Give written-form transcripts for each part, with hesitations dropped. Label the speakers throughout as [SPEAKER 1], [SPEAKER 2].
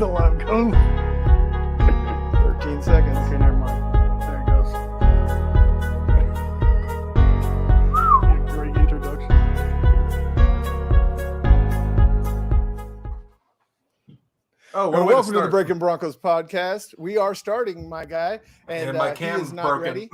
[SPEAKER 1] don't let him go. 13 seconds.
[SPEAKER 2] Okay, never mind. There it goes. Great introduction.
[SPEAKER 1] Oh, well, welcome to the Breakin Broncos podcast. We are starting, my guy, and
[SPEAKER 3] my
[SPEAKER 1] he is
[SPEAKER 3] cam's
[SPEAKER 1] not
[SPEAKER 3] broken.
[SPEAKER 1] ready.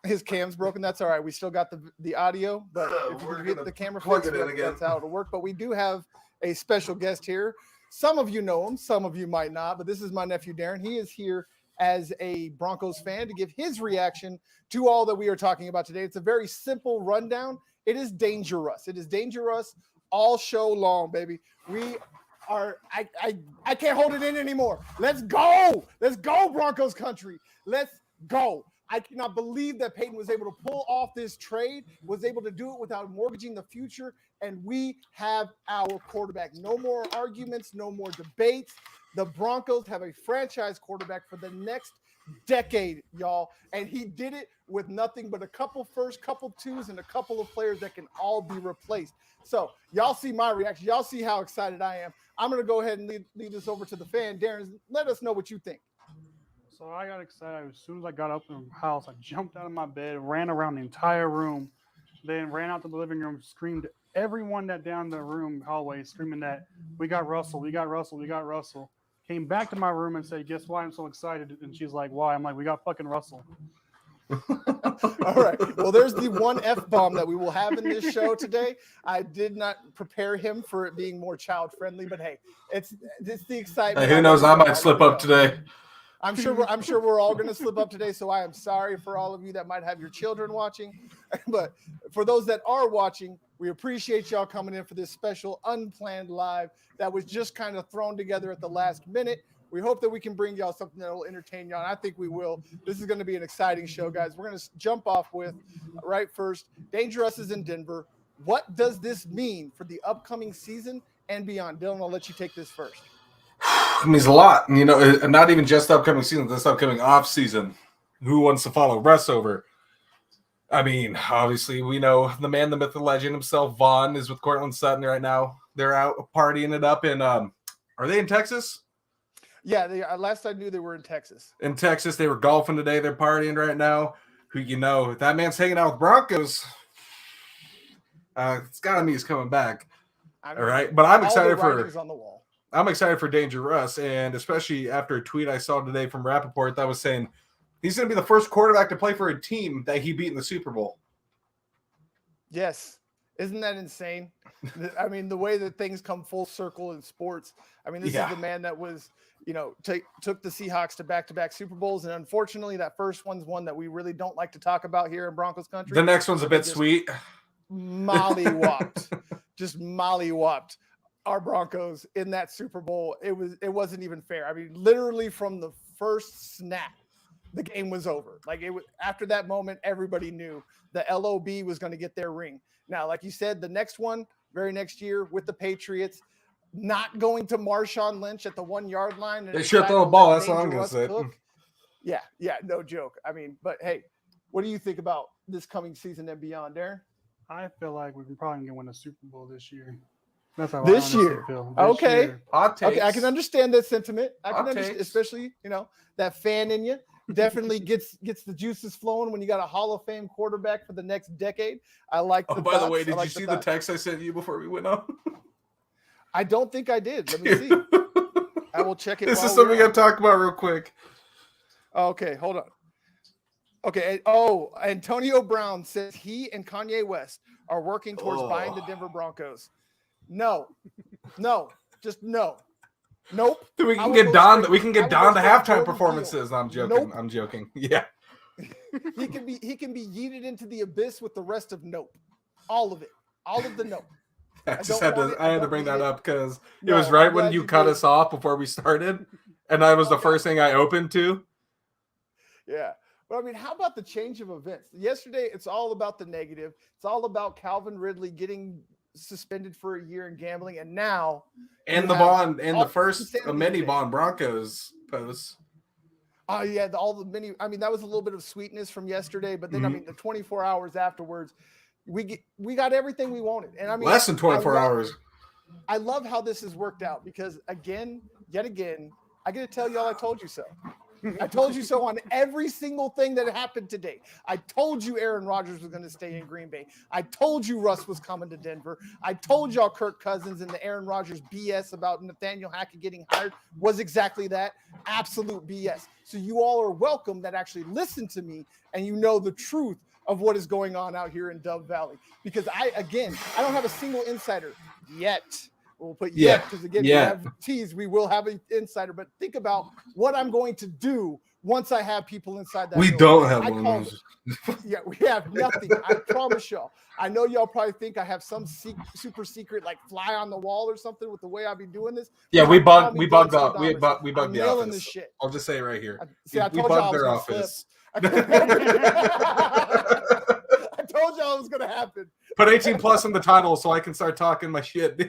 [SPEAKER 1] His cam's broken. That's all right. We still got the audio, but if we can get the camera
[SPEAKER 3] plug
[SPEAKER 1] fixed,
[SPEAKER 3] it in again.
[SPEAKER 1] that's how it'll work. But we do have a special guest here. Some of you know him, some of you might not, but this is my nephew, Darren. He is here as a Broncos fan to give his reaction to all that we are talking about today. It's a very simple rundown. It is Dangeruss. It is Dangeruss all show long, baby. We are I can't hold it in anymore. Let's go. Let's go, Broncos country. Let's go. I cannot believe that Paton was able to pull off this trade, was able to do it without mortgaging the future, and we have our quarterback. No more arguments, no more debates. The Broncos have a franchise quarterback for the next decade, y'all, and he did it with nothing but a couple first, couple twos, and a couple of players that can all be replaced. So y'all see my reaction. Y'all see how excited I am. I'm going to go ahead and lead this over to the fan. Darren, let us know what you think.
[SPEAKER 2] So I got excited as soon as I got up in the house. I jumped out of my bed, ran around the entire room, then ran out to the living room, screamed at everyone that down the room hallway, screaming that we got Russell, we got Russell, we got Russell. Came back to my room and said, guess why I'm so excited? And she's like, why? I'm like, we got fucking Russell.
[SPEAKER 1] All right. Well, there's the one F-bomb that we will have in this show today. I did not prepare him for it being more child-friendly, but hey, it's the excitement.
[SPEAKER 3] Hey, who knows? I might slip up today.
[SPEAKER 1] I'm sure we're all going to slip up today, so I am sorry for all of you that might have your children watching. But for those that are watching, we appreciate y'all coming in for this special unplanned live that was just kind of thrown together at the last minute. We hope that we can bring y'all something that will entertain y'all, and I think we will. This is going to be an exciting show, guys. We're going to jump off with, right first, Dangeruss is in Denver. What does this mean for the upcoming season and beyond? Dylan, I'll let you take this first.
[SPEAKER 3] It means a lot. You know, not even just the upcoming season, this upcoming off season. Who wants to follow Russ over? I mean, obviously, we know the man, the myth, the legend himself, Vaughn, is with Cortland Sutton right now. They're out partying it up in, are they in Texas?
[SPEAKER 1] Yeah, last I knew they were in Texas.
[SPEAKER 3] In Texas, they were golfing today. They're partying right now. Who you know, if that man's hanging out with Broncos, it's got to mean he's coming back.
[SPEAKER 1] I mean,
[SPEAKER 3] all right, but I'm excited
[SPEAKER 1] on the wall.
[SPEAKER 3] I'm excited for Dangeruss, and especially after a tweet I saw today from Rappaport that was saying he's going to be the first quarterback to play for a team that he beat in the Super Bowl.
[SPEAKER 1] Yes. Isn't that insane? I mean, the way that things come full circle in sports. I mean, this is the man that was, took the Seahawks to back-to-back Super Bowls, and unfortunately, that first one's one that we really don't like to talk about here in Broncos country.
[SPEAKER 3] The next one's a bit sweet.
[SPEAKER 1] Mollywopped. Just mollywopped our Broncos in that Super Bowl. It wasn't even fair. I mean, literally from the first snap, the game was over. Like after that moment, everybody knew the LOB was going to get their ring. Now, like you said, the next one, very next year with the Patriots, not going to Marshawn Lynch at the 1 yard line.
[SPEAKER 3] They sure throw a ball. That's all I'm going to say.
[SPEAKER 1] Yeah, no joke. I mean, but hey, what do you think about this coming season and beyond, Darren?
[SPEAKER 2] I feel like we can probably win a Super Bowl this year. That's how
[SPEAKER 1] this
[SPEAKER 2] I
[SPEAKER 1] year.
[SPEAKER 2] Feel.
[SPEAKER 1] Okay.
[SPEAKER 2] Year.
[SPEAKER 1] Okay, I can understand that sentiment. I can understand, especially, that fan in you. Definitely gets the juices flowing when you got a Hall of Fame quarterback for the next decade. I like the
[SPEAKER 3] by the way, did you see the text I sent you before we went on?
[SPEAKER 1] I don't think I did. Let me see. I will check it.
[SPEAKER 3] This is something I talk about real quick.
[SPEAKER 1] Okay, hold on. Okay. Antonio Brown says he and Kanye West are working towards buying the Denver Broncos. No, just no. Nope.
[SPEAKER 3] We can get Don. We can get Don to halftime performances. I'm joking.
[SPEAKER 1] Nope.
[SPEAKER 3] I'm joking. Yeah.
[SPEAKER 1] He can be yeeted into the abyss with the rest of nope. All of it. All of the nope.
[SPEAKER 3] I had to bring that up because it was
[SPEAKER 1] right
[SPEAKER 3] when you cut us off before we started, and that was the first thing I opened to.
[SPEAKER 1] Yeah. But I mean, how about the change of events? Yesterday, it's all about the negative. It's all about Calvin Ridley getting suspended for a year in gambling, and now
[SPEAKER 3] the Vaughn and the first many Vaughn Broncos posts.
[SPEAKER 1] Oh yeah, all the many. I mean, that was a little bit of sweetness from yesterday, but then I mean, the 24 hours afterwards, we got everything we wanted, and I mean
[SPEAKER 3] less than 24 hours.
[SPEAKER 1] I love how this has worked out because again, yet again, I get to tell y'all I told you so. I told you so on every single thing that happened today. I told you Aaron Rodgers was going to stay in Green Bay. I told you Russ was coming to Denver. I told y'all Kirk Cousins and the Aaron Rodgers BS about Nathaniel Hackett getting hired was exactly that. Absolute BS. So you all are welcome that actually listen to me and you know the truth of what is going on out here in Dove Valley. Because I don't have a single insider yet. We'll put yet because again, we have teased we will have an insider, but think about what I'm going to do once I have people inside that.
[SPEAKER 3] We
[SPEAKER 1] building.
[SPEAKER 3] don't have one of those.
[SPEAKER 1] Yeah, we have nothing. I promise y'all. I know y'all probably think I have some super secret like fly on the wall or something with the way I be doing this.
[SPEAKER 3] Yeah, we bugged
[SPEAKER 1] out.
[SPEAKER 3] we bugged the
[SPEAKER 1] nailing
[SPEAKER 3] office.
[SPEAKER 1] This shit.
[SPEAKER 3] I'll just say it right here.
[SPEAKER 1] I told y'all I was gonna slip. I told y'all it was gonna happen.
[SPEAKER 3] Put 18 plus in the title so I can start talking my shit.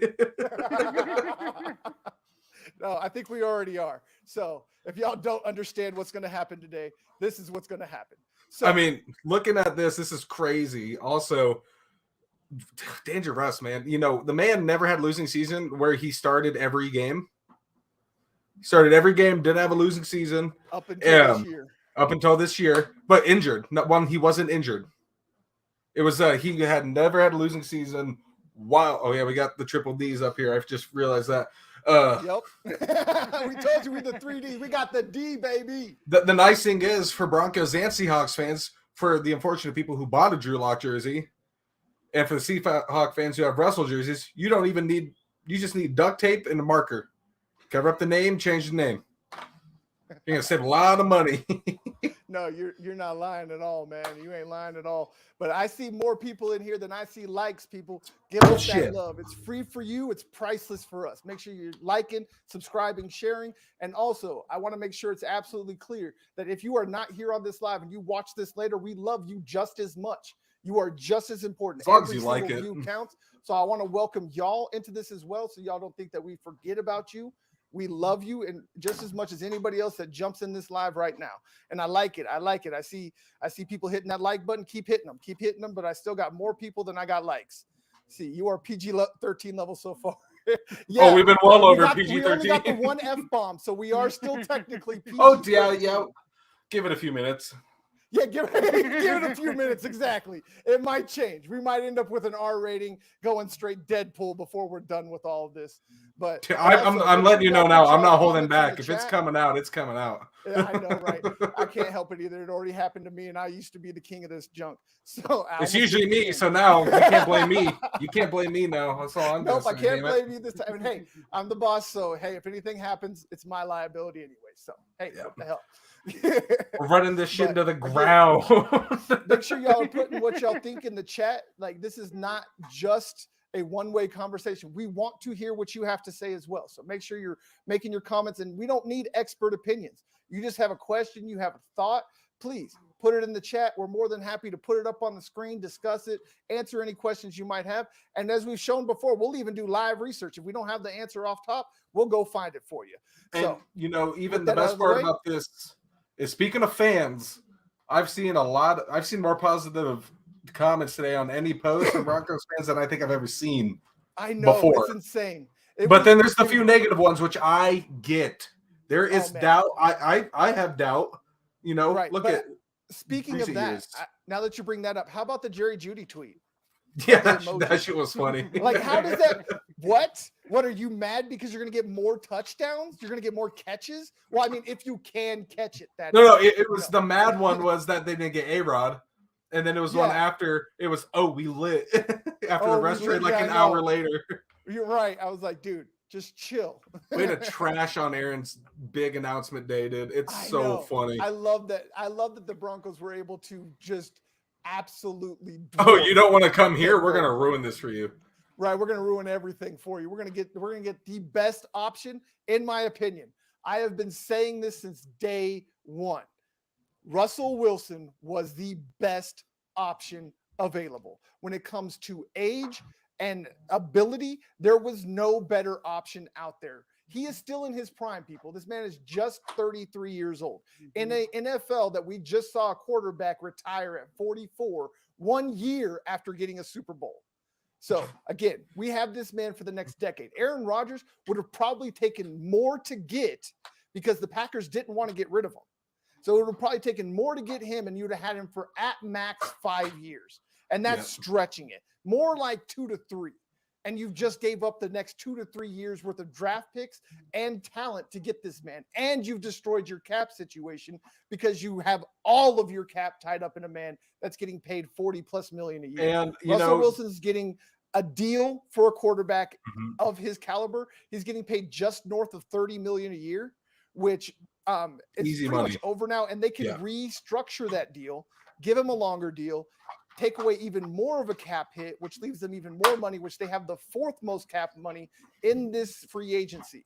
[SPEAKER 1] No, I think we already are. So if y'all don't understand what's going to happen today, this is what's going to happen. So
[SPEAKER 3] I mean, looking at this is crazy. Also, Dangeruss, man. You know, the man never had a losing season where he started every game. He started every game, didn't have a losing season.
[SPEAKER 1] Up until this year.
[SPEAKER 3] Up until this year, but injured. Not one, he wasn't injured. It was he had never had a losing season. Wow. Oh yeah, we got the triple D's up here. I've just realized that.
[SPEAKER 1] Yep. We told you we the 3D. We got the D, baby.
[SPEAKER 3] The nice thing is for Broncos and Seahawks fans, for the unfortunate people who bought a Drew Lock jersey, and for the Seahawks fans who have Russell jerseys, you just need duct tape and a marker. Cover up the name, change the name. You're gonna save a lot of money.
[SPEAKER 1] No, you're not lying at all, man. You ain't lying at all. But I see more people in here than I see likes, people. Give us that love. It's free for you. It's priceless for us. Make sure you're liking, subscribing, sharing. And also, I want to make sure it's absolutely clear that if you are not here on this live and you watch this later, we love you just as much. You are just as important.
[SPEAKER 3] As long as you like it.
[SPEAKER 1] View counts. So I want to welcome y'all into this as well, so y'all don't think that we forget about you. We love you and just as much as anybody else that jumps in this live right now. And I like it. I see people hitting that like button. Keep hitting them. But I still got more people than I got likes. See, you are PG-13 level so far.
[SPEAKER 3] Yeah, we've been well over PG-13.
[SPEAKER 1] We only got the one F-bomb, so we are still technically PG-13.
[SPEAKER 3] Oh, yeah. Give it a few minutes.
[SPEAKER 1] Yeah, give it a few minutes. Exactly. It might change. We might end up with an R rating going straight Deadpool before we're done with all of this. But
[SPEAKER 3] I'm letting you know now. I'm not holding back. If it's coming out, it's coming out.
[SPEAKER 1] Yeah, I know, right? I can't help it either. It already happened to me, and I used to be the king of this junk. So
[SPEAKER 3] it's usually me. So now you can't blame me. You can't blame me now. That's all I'm doing.
[SPEAKER 1] Nope, I can't blame you this time. And hey, I'm the boss. So hey, if anything happens, it's my liability anyway. So hey, what the hell?
[SPEAKER 3] We're running this shit into the ground.
[SPEAKER 1] Make sure y'all are putting what y'all think in the chat. Like, this is not just a one-way conversation. We want to hear what you have to say as well. So make sure you're making your comments, and we don't need expert opinions. You just have a question, you have a thought, please put it in the chat. We're more than happy to put it up on the screen, discuss it, answer any questions you might have. And as we've shown before, we'll even do live research. If we don't have the answer off top, we'll go find it for you.
[SPEAKER 3] And, so, even the best part about this is, speaking of fans, I've seen more positive comments today on any post from Broncos fans than I think I've ever seen.
[SPEAKER 1] I know,
[SPEAKER 3] before.
[SPEAKER 1] It's insane.
[SPEAKER 3] But then there's the few negative ones, which I get. There is doubt. I have doubt.
[SPEAKER 1] Right.
[SPEAKER 3] Look at.
[SPEAKER 1] Speaking of that, now that you bring that up, how about the Jerry Jeudy tweet?
[SPEAKER 3] Yeah, that shit was funny.
[SPEAKER 1] Like, how does that? What are you mad because you're going to get more touchdowns? You're going to get more catches? Well, I mean, if you can catch it, that
[SPEAKER 3] no. It was the mad one was that they didn't get A-Rod, and then it was one after it was we lit after the rest trade like an hour later.
[SPEAKER 1] You're right. I was like, dude, just chill.
[SPEAKER 3] Way to trash on Aaron's big announcement day, dude. It's so funny.
[SPEAKER 1] I love that. I love that the Broncos were able to just absolutely.
[SPEAKER 3] Oh, you don't want to come here? We're gonna ruin this for you.
[SPEAKER 1] Right, we're gonna ruin everything for you. We're gonna get the best option, in my opinion. I have been saying this since day one. Russell Wilson was the best option available when it comes to age and ability. There was no better option out there. He is still in his prime, people. This man is just 33 years old. In a NFL that we just saw a quarterback retire at 44, 1 year after getting a Super Bowl. So again, we have this man for the next decade. Aaron Rodgers would have probably taken more to get because the Packers didn't want to get rid of him. So it would have probably taken more to get him, and you'd have had him for at max 5 years. And that's stretching it. More like 2 to 3. And you've just gave up the next 2 to 3 years worth of draft picks and talent to get this man. And you've destroyed your cap situation because you have all of your cap tied up in a man that's getting paid $40+ million a year.
[SPEAKER 3] And
[SPEAKER 1] Russell Wilson's getting a deal for a quarterback of his caliber. He's getting paid just north of $30 million a year, which it's
[SPEAKER 3] easy
[SPEAKER 1] pretty
[SPEAKER 3] money.
[SPEAKER 1] much over now. And they can restructure that deal, give him a longer deal, take away even more of a cap hit, which leaves them even more money, which they have the 4th most cap money in this free agency.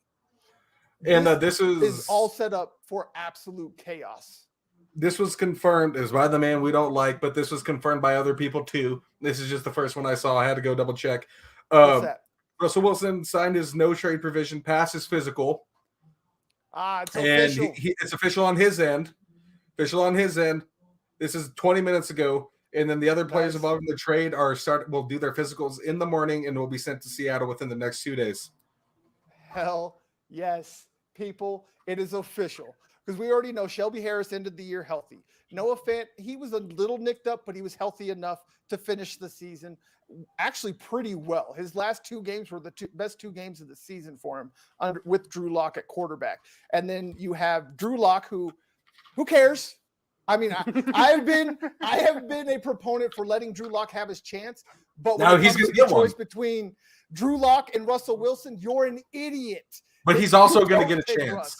[SPEAKER 3] And this is
[SPEAKER 1] all set up for absolute chaos.
[SPEAKER 3] This was confirmed is by the man we don't like, but this was confirmed by other people too. This is just the first one I saw. I had to go double check.
[SPEAKER 1] What's that?
[SPEAKER 3] Russell Wilson signed his no trade provision past his physical.
[SPEAKER 1] It's official.
[SPEAKER 3] And it's official on his end. Official on his end. This is 20 minutes ago. And then the other players involved in the trade will do their physicals in the morning and will be sent to Seattle within the next 2 days.
[SPEAKER 1] Hell yes, people. It is official. Because we already know Shelby Harris ended the year healthy. Noah Fant, he was a little nicked up, but he was healthy enough to finish the season actually pretty well. His last 2 games were the best 2 games of the season for him with Drew Lock at quarterback. And then you have Drew Lock, who cares? I mean, I have been a proponent for letting Drew Lock have his chance, but when he's going to get choice between Drew Lock and Russell Wilson, you're an idiot.
[SPEAKER 3] But he's also going to get a chance.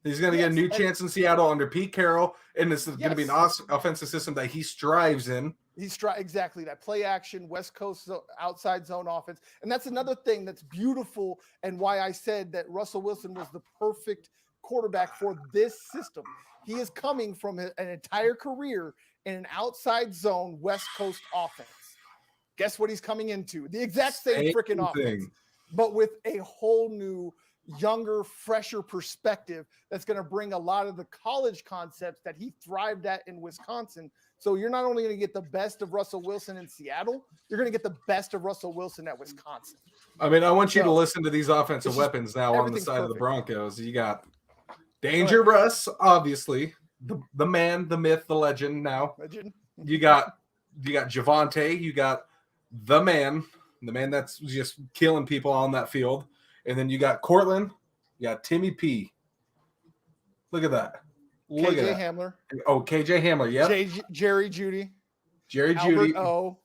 [SPEAKER 3] He's going to get a new chance in Seattle under Pete Carroll, and this is going to be an offensive system that he strives in.
[SPEAKER 1] Exactly that play action, West Coast outside zone offense, and that's another thing that's beautiful, and why I said that Russell Wilson was the perfect quarterback for this system. He is coming from an entire career in an outside zone West Coast offense. Guess what he's coming into? The exact same freaking offense, but with a whole new, younger, fresher perspective that's going to bring a lot of the college concepts that he thrived at in Wisconsin. So you're not only going to get the best of Russell Wilson in Seattle, you're going to get the best of Russell Wilson at Wisconsin.
[SPEAKER 3] I mean, I want you to listen to these offensive weapons now on the side of the Broncos. You got Dangeruss, obviously, the man, the myth, the legend now. You got Javonte, you got the man that's just killing people on that field. And then you got Cortland, you got Timmy P. Look at that.
[SPEAKER 1] KJ Hamler.
[SPEAKER 3] Oh, KJ Hamler, yeah.
[SPEAKER 1] Jerry Jeudy.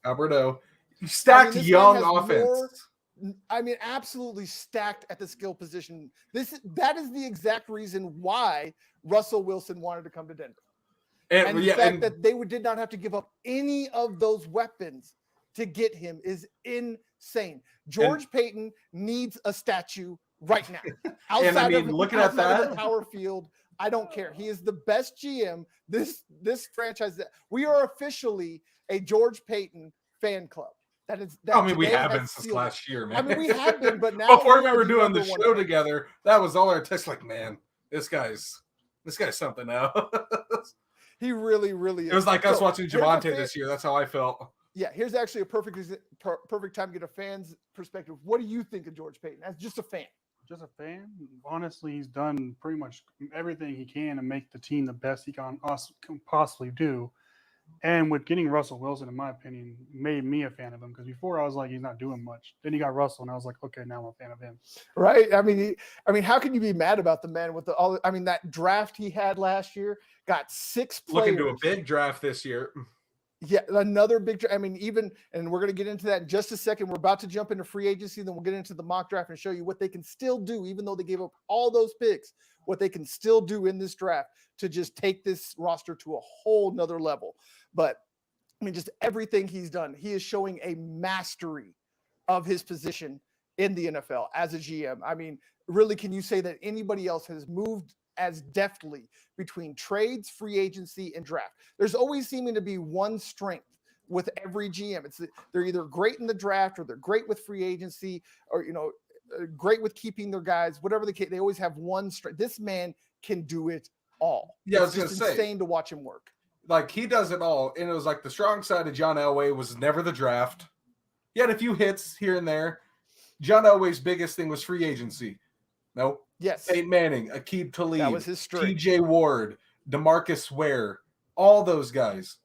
[SPEAKER 3] Albert O. Stacked young offense.
[SPEAKER 1] Absolutely stacked at the skill position. That is the exact reason why Russell Wilson wanted to come to Denver. And the fact that they did not have to give up any of those weapons to get him is insane. George Paton needs a statue right now. Outside of the power field, I don't care. He is the best GM. This franchise. We are officially a George Paton fan club.
[SPEAKER 3] We have been since last year, man.
[SPEAKER 1] We have been, but now
[SPEAKER 3] before we were doing the show together, that was all our text. Like, man, this guy's something else.
[SPEAKER 1] He really, really is.
[SPEAKER 3] It was like us watching Javonte this year. That's how I felt.
[SPEAKER 1] Yeah, here's actually a perfect time to get a fan's perspective. What do you think of George Paton as just a fan?
[SPEAKER 2] Just a fan? Honestly, he's done pretty much everything he can to make the team the best he can possibly do. And with getting Russell Wilson, in my opinion, made me a fan of him. Because before I was like, he's not doing much. Then he got Russell, and I was like, okay, now I'm a fan of him.
[SPEAKER 1] Right? I mean, how can you be mad about the man with that draft he had last year? Got 6 players.
[SPEAKER 3] Looking to a big draft this year.
[SPEAKER 1] Yeah, another big draft. And we're going to get into that in just a second. We're about to jump into free agency. Then we'll get into the mock draft and show you what they can still do, even though they gave up all those picks, what they can still do in this draft to just take this roster to a whole nother level. But just everything he's done, he is showing a mastery of his position in the NFL as a GM. Really, can you say that anybody else has moved as deftly between trades, free agency, and draft? There's always seeming to be one strength with every GM. They're either great in the draft, or they're great with free agency, or great with keeping their guys. Whatever the case, they always have one strength. This man can do it all.
[SPEAKER 3] Yeah,
[SPEAKER 1] it's just insane to watch him work.
[SPEAKER 3] Like, he does it all, and it was like the strong side of John Elway was never the draft. He had a few hits here and there. John Elway's biggest thing was free agency. Nope.
[SPEAKER 1] Yes.
[SPEAKER 3] Peyton Manning, Aqib Talib,
[SPEAKER 1] That was his strength.
[SPEAKER 3] TJ Ward, DeMarcus Ware, all those guys.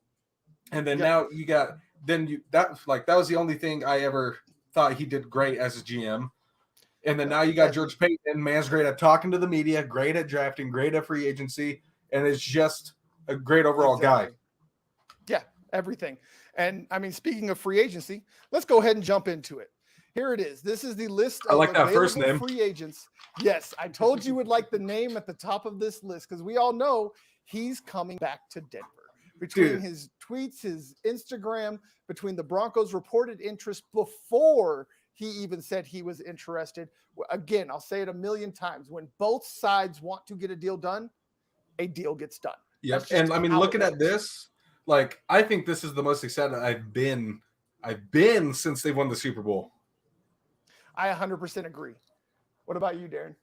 [SPEAKER 3] And then now you got that was the only thing I ever thought he did great as a GM. And then now you got George Paton, man's great at talking to the media, great at drafting, great at free agency, and is just a great overall guy.
[SPEAKER 1] Yeah, everything. And I mean, speaking of free agency, let's go ahead and jump into it. Here it is. This is the list of
[SPEAKER 3] that first name.
[SPEAKER 1] free agents. Yes, I told you would like the name at the top of this list because we all know he's coming back to Denver. Between his tweets, his Instagram, between the Broncos' reported interest before he even said he was interested. Again, I'll say it a million times. When both sides want to get a deal done, a deal gets done.
[SPEAKER 3] Yep. And I mean, looking at this, I think this is the most excited I've been since they won the Super Bowl.
[SPEAKER 1] I 100% agree. What about you, Darren?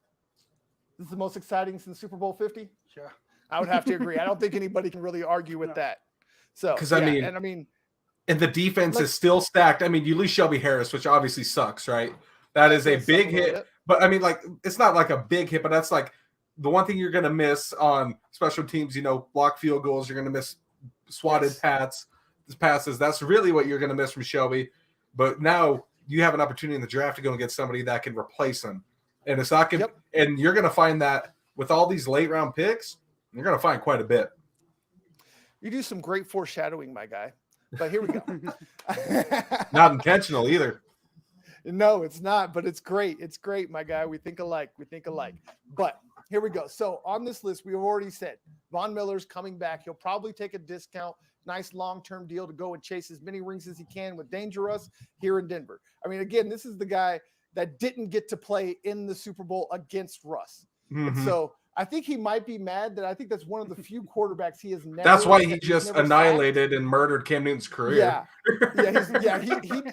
[SPEAKER 1] This is the most exciting since Super Bowl 50?
[SPEAKER 2] Yeah.
[SPEAKER 1] I would have to agree. I don't think anybody can really argue with that. So,
[SPEAKER 3] because and the defense is still stacked. I mean, you lose Shelby Harris, which obviously sucks, right? That is a big hit. But I mean, it's not like a big hit, but that's the one thing you're going to miss on special teams, block field goals. You're going to miss swatted passes. That's really what you're going to miss from Shelby. But now you have an opportunity in the draft to go and get somebody that can replace him. And it's not going and you're going to find that with all these late round picks, you're going to find quite a bit.
[SPEAKER 1] You do some great foreshadowing, my guy. But here we go.
[SPEAKER 3] Not intentional either.
[SPEAKER 1] No, it's not, but it's great. It's great, my guy. We think alike. But here we go. So on this list, we've already said Von Miller's coming back. He'll probably take a discount, nice long-term deal to go and chase as many rings as he can with Dangeruss here in Denver. I mean, again, this is the guy that didn't get to play in the Super Bowl against Russ.
[SPEAKER 3] Mm-hmm.
[SPEAKER 1] And so I think he might be mad that I think that's one of the few quarterbacks he has never.
[SPEAKER 3] That's why he just annihilated and murdered Cam Newton's career.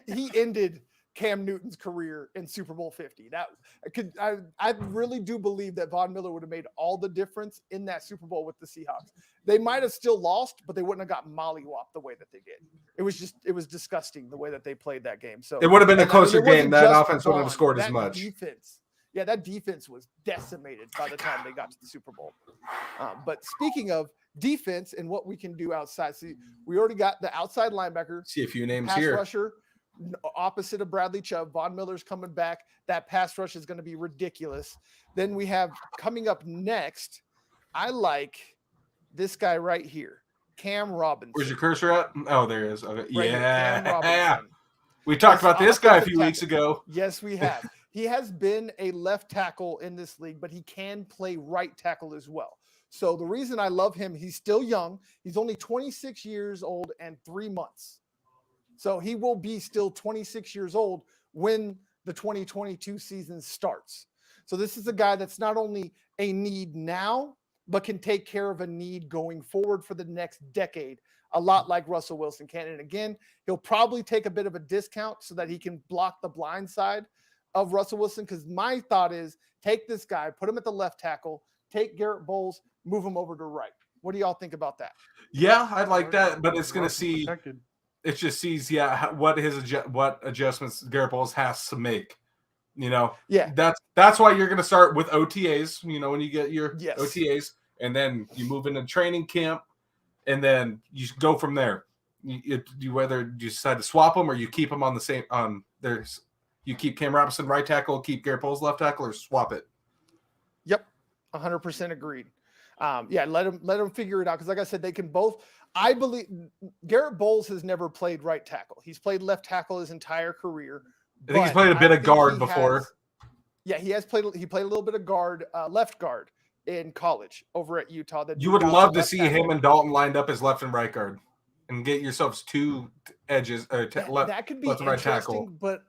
[SPEAKER 1] He ended Cam Newton's career in Super Bowl 50. I really do believe that Von Miller would have made all the difference in that Super Bowl with the Seahawks. They might have still lost, but they wouldn't have got mollywopped the way that they did. It was disgusting the way that they played that game. So
[SPEAKER 3] it would have been a closer game. That offense wouldn't have scored as much.
[SPEAKER 1] That defense was decimated by the time they got to the Super Bowl. But speaking of defense and what we can do outside, see, we already got the outside linebacker.
[SPEAKER 3] See a few names
[SPEAKER 1] pass
[SPEAKER 3] here.
[SPEAKER 1] Rusher, opposite of Bradley Chubb. Von Miller's coming back. That pass rush is going to be ridiculous. Then we have coming up next, I like this guy right here, Cam Robinson.
[SPEAKER 3] Where's your cursor at? Oh, there it is. Okay.
[SPEAKER 1] Right here, Cam Robinson.
[SPEAKER 3] We talked about this guy a few weeks ago.
[SPEAKER 1] Yes, we have. He has been a left tackle in this league, but he can play right tackle as well. So the reason I love him, he's still young. He's only 26 years old and 3 months. So he will be still 26 years old when the 2022 season starts. So this is a guy that's not only a need now, but can take care of a need going forward for the next decade, a lot like Russell Wilson can. And again, he'll probably take a bit of a discount so that he can block the blind side of Russell Wilson, because my thought is take this guy, put him at the left tackle, take Garrett Bowles, move him over to right. What do y'all think about that?
[SPEAKER 3] Yeah, I'd like that, but it's going to see – it just sees, what adjustments Garrett Bowles has to make. That's why you're going to start with OTAs, when you get your OTAs, and then you move into training camp, and then you go from there. You whether you decide to swap them or you keep them on the same you keep Cam Robinson right tackle, keep Garrett Bowles left tackle, or swap it.
[SPEAKER 1] Yep, 100% agreed. Let them figure it out, because like I said, they can both. I believe Garrett Bowles has never played right tackle. He's played left tackle his entire career.
[SPEAKER 3] I think he's played a bit of guard before.
[SPEAKER 1] He has played. He played a little bit of guard, left guard in college over at Utah.
[SPEAKER 3] You would love to see him and Dalton lined up as left and right guard, and get yourselves two edges, left
[SPEAKER 1] that could be
[SPEAKER 3] left and right tackle.
[SPEAKER 1] But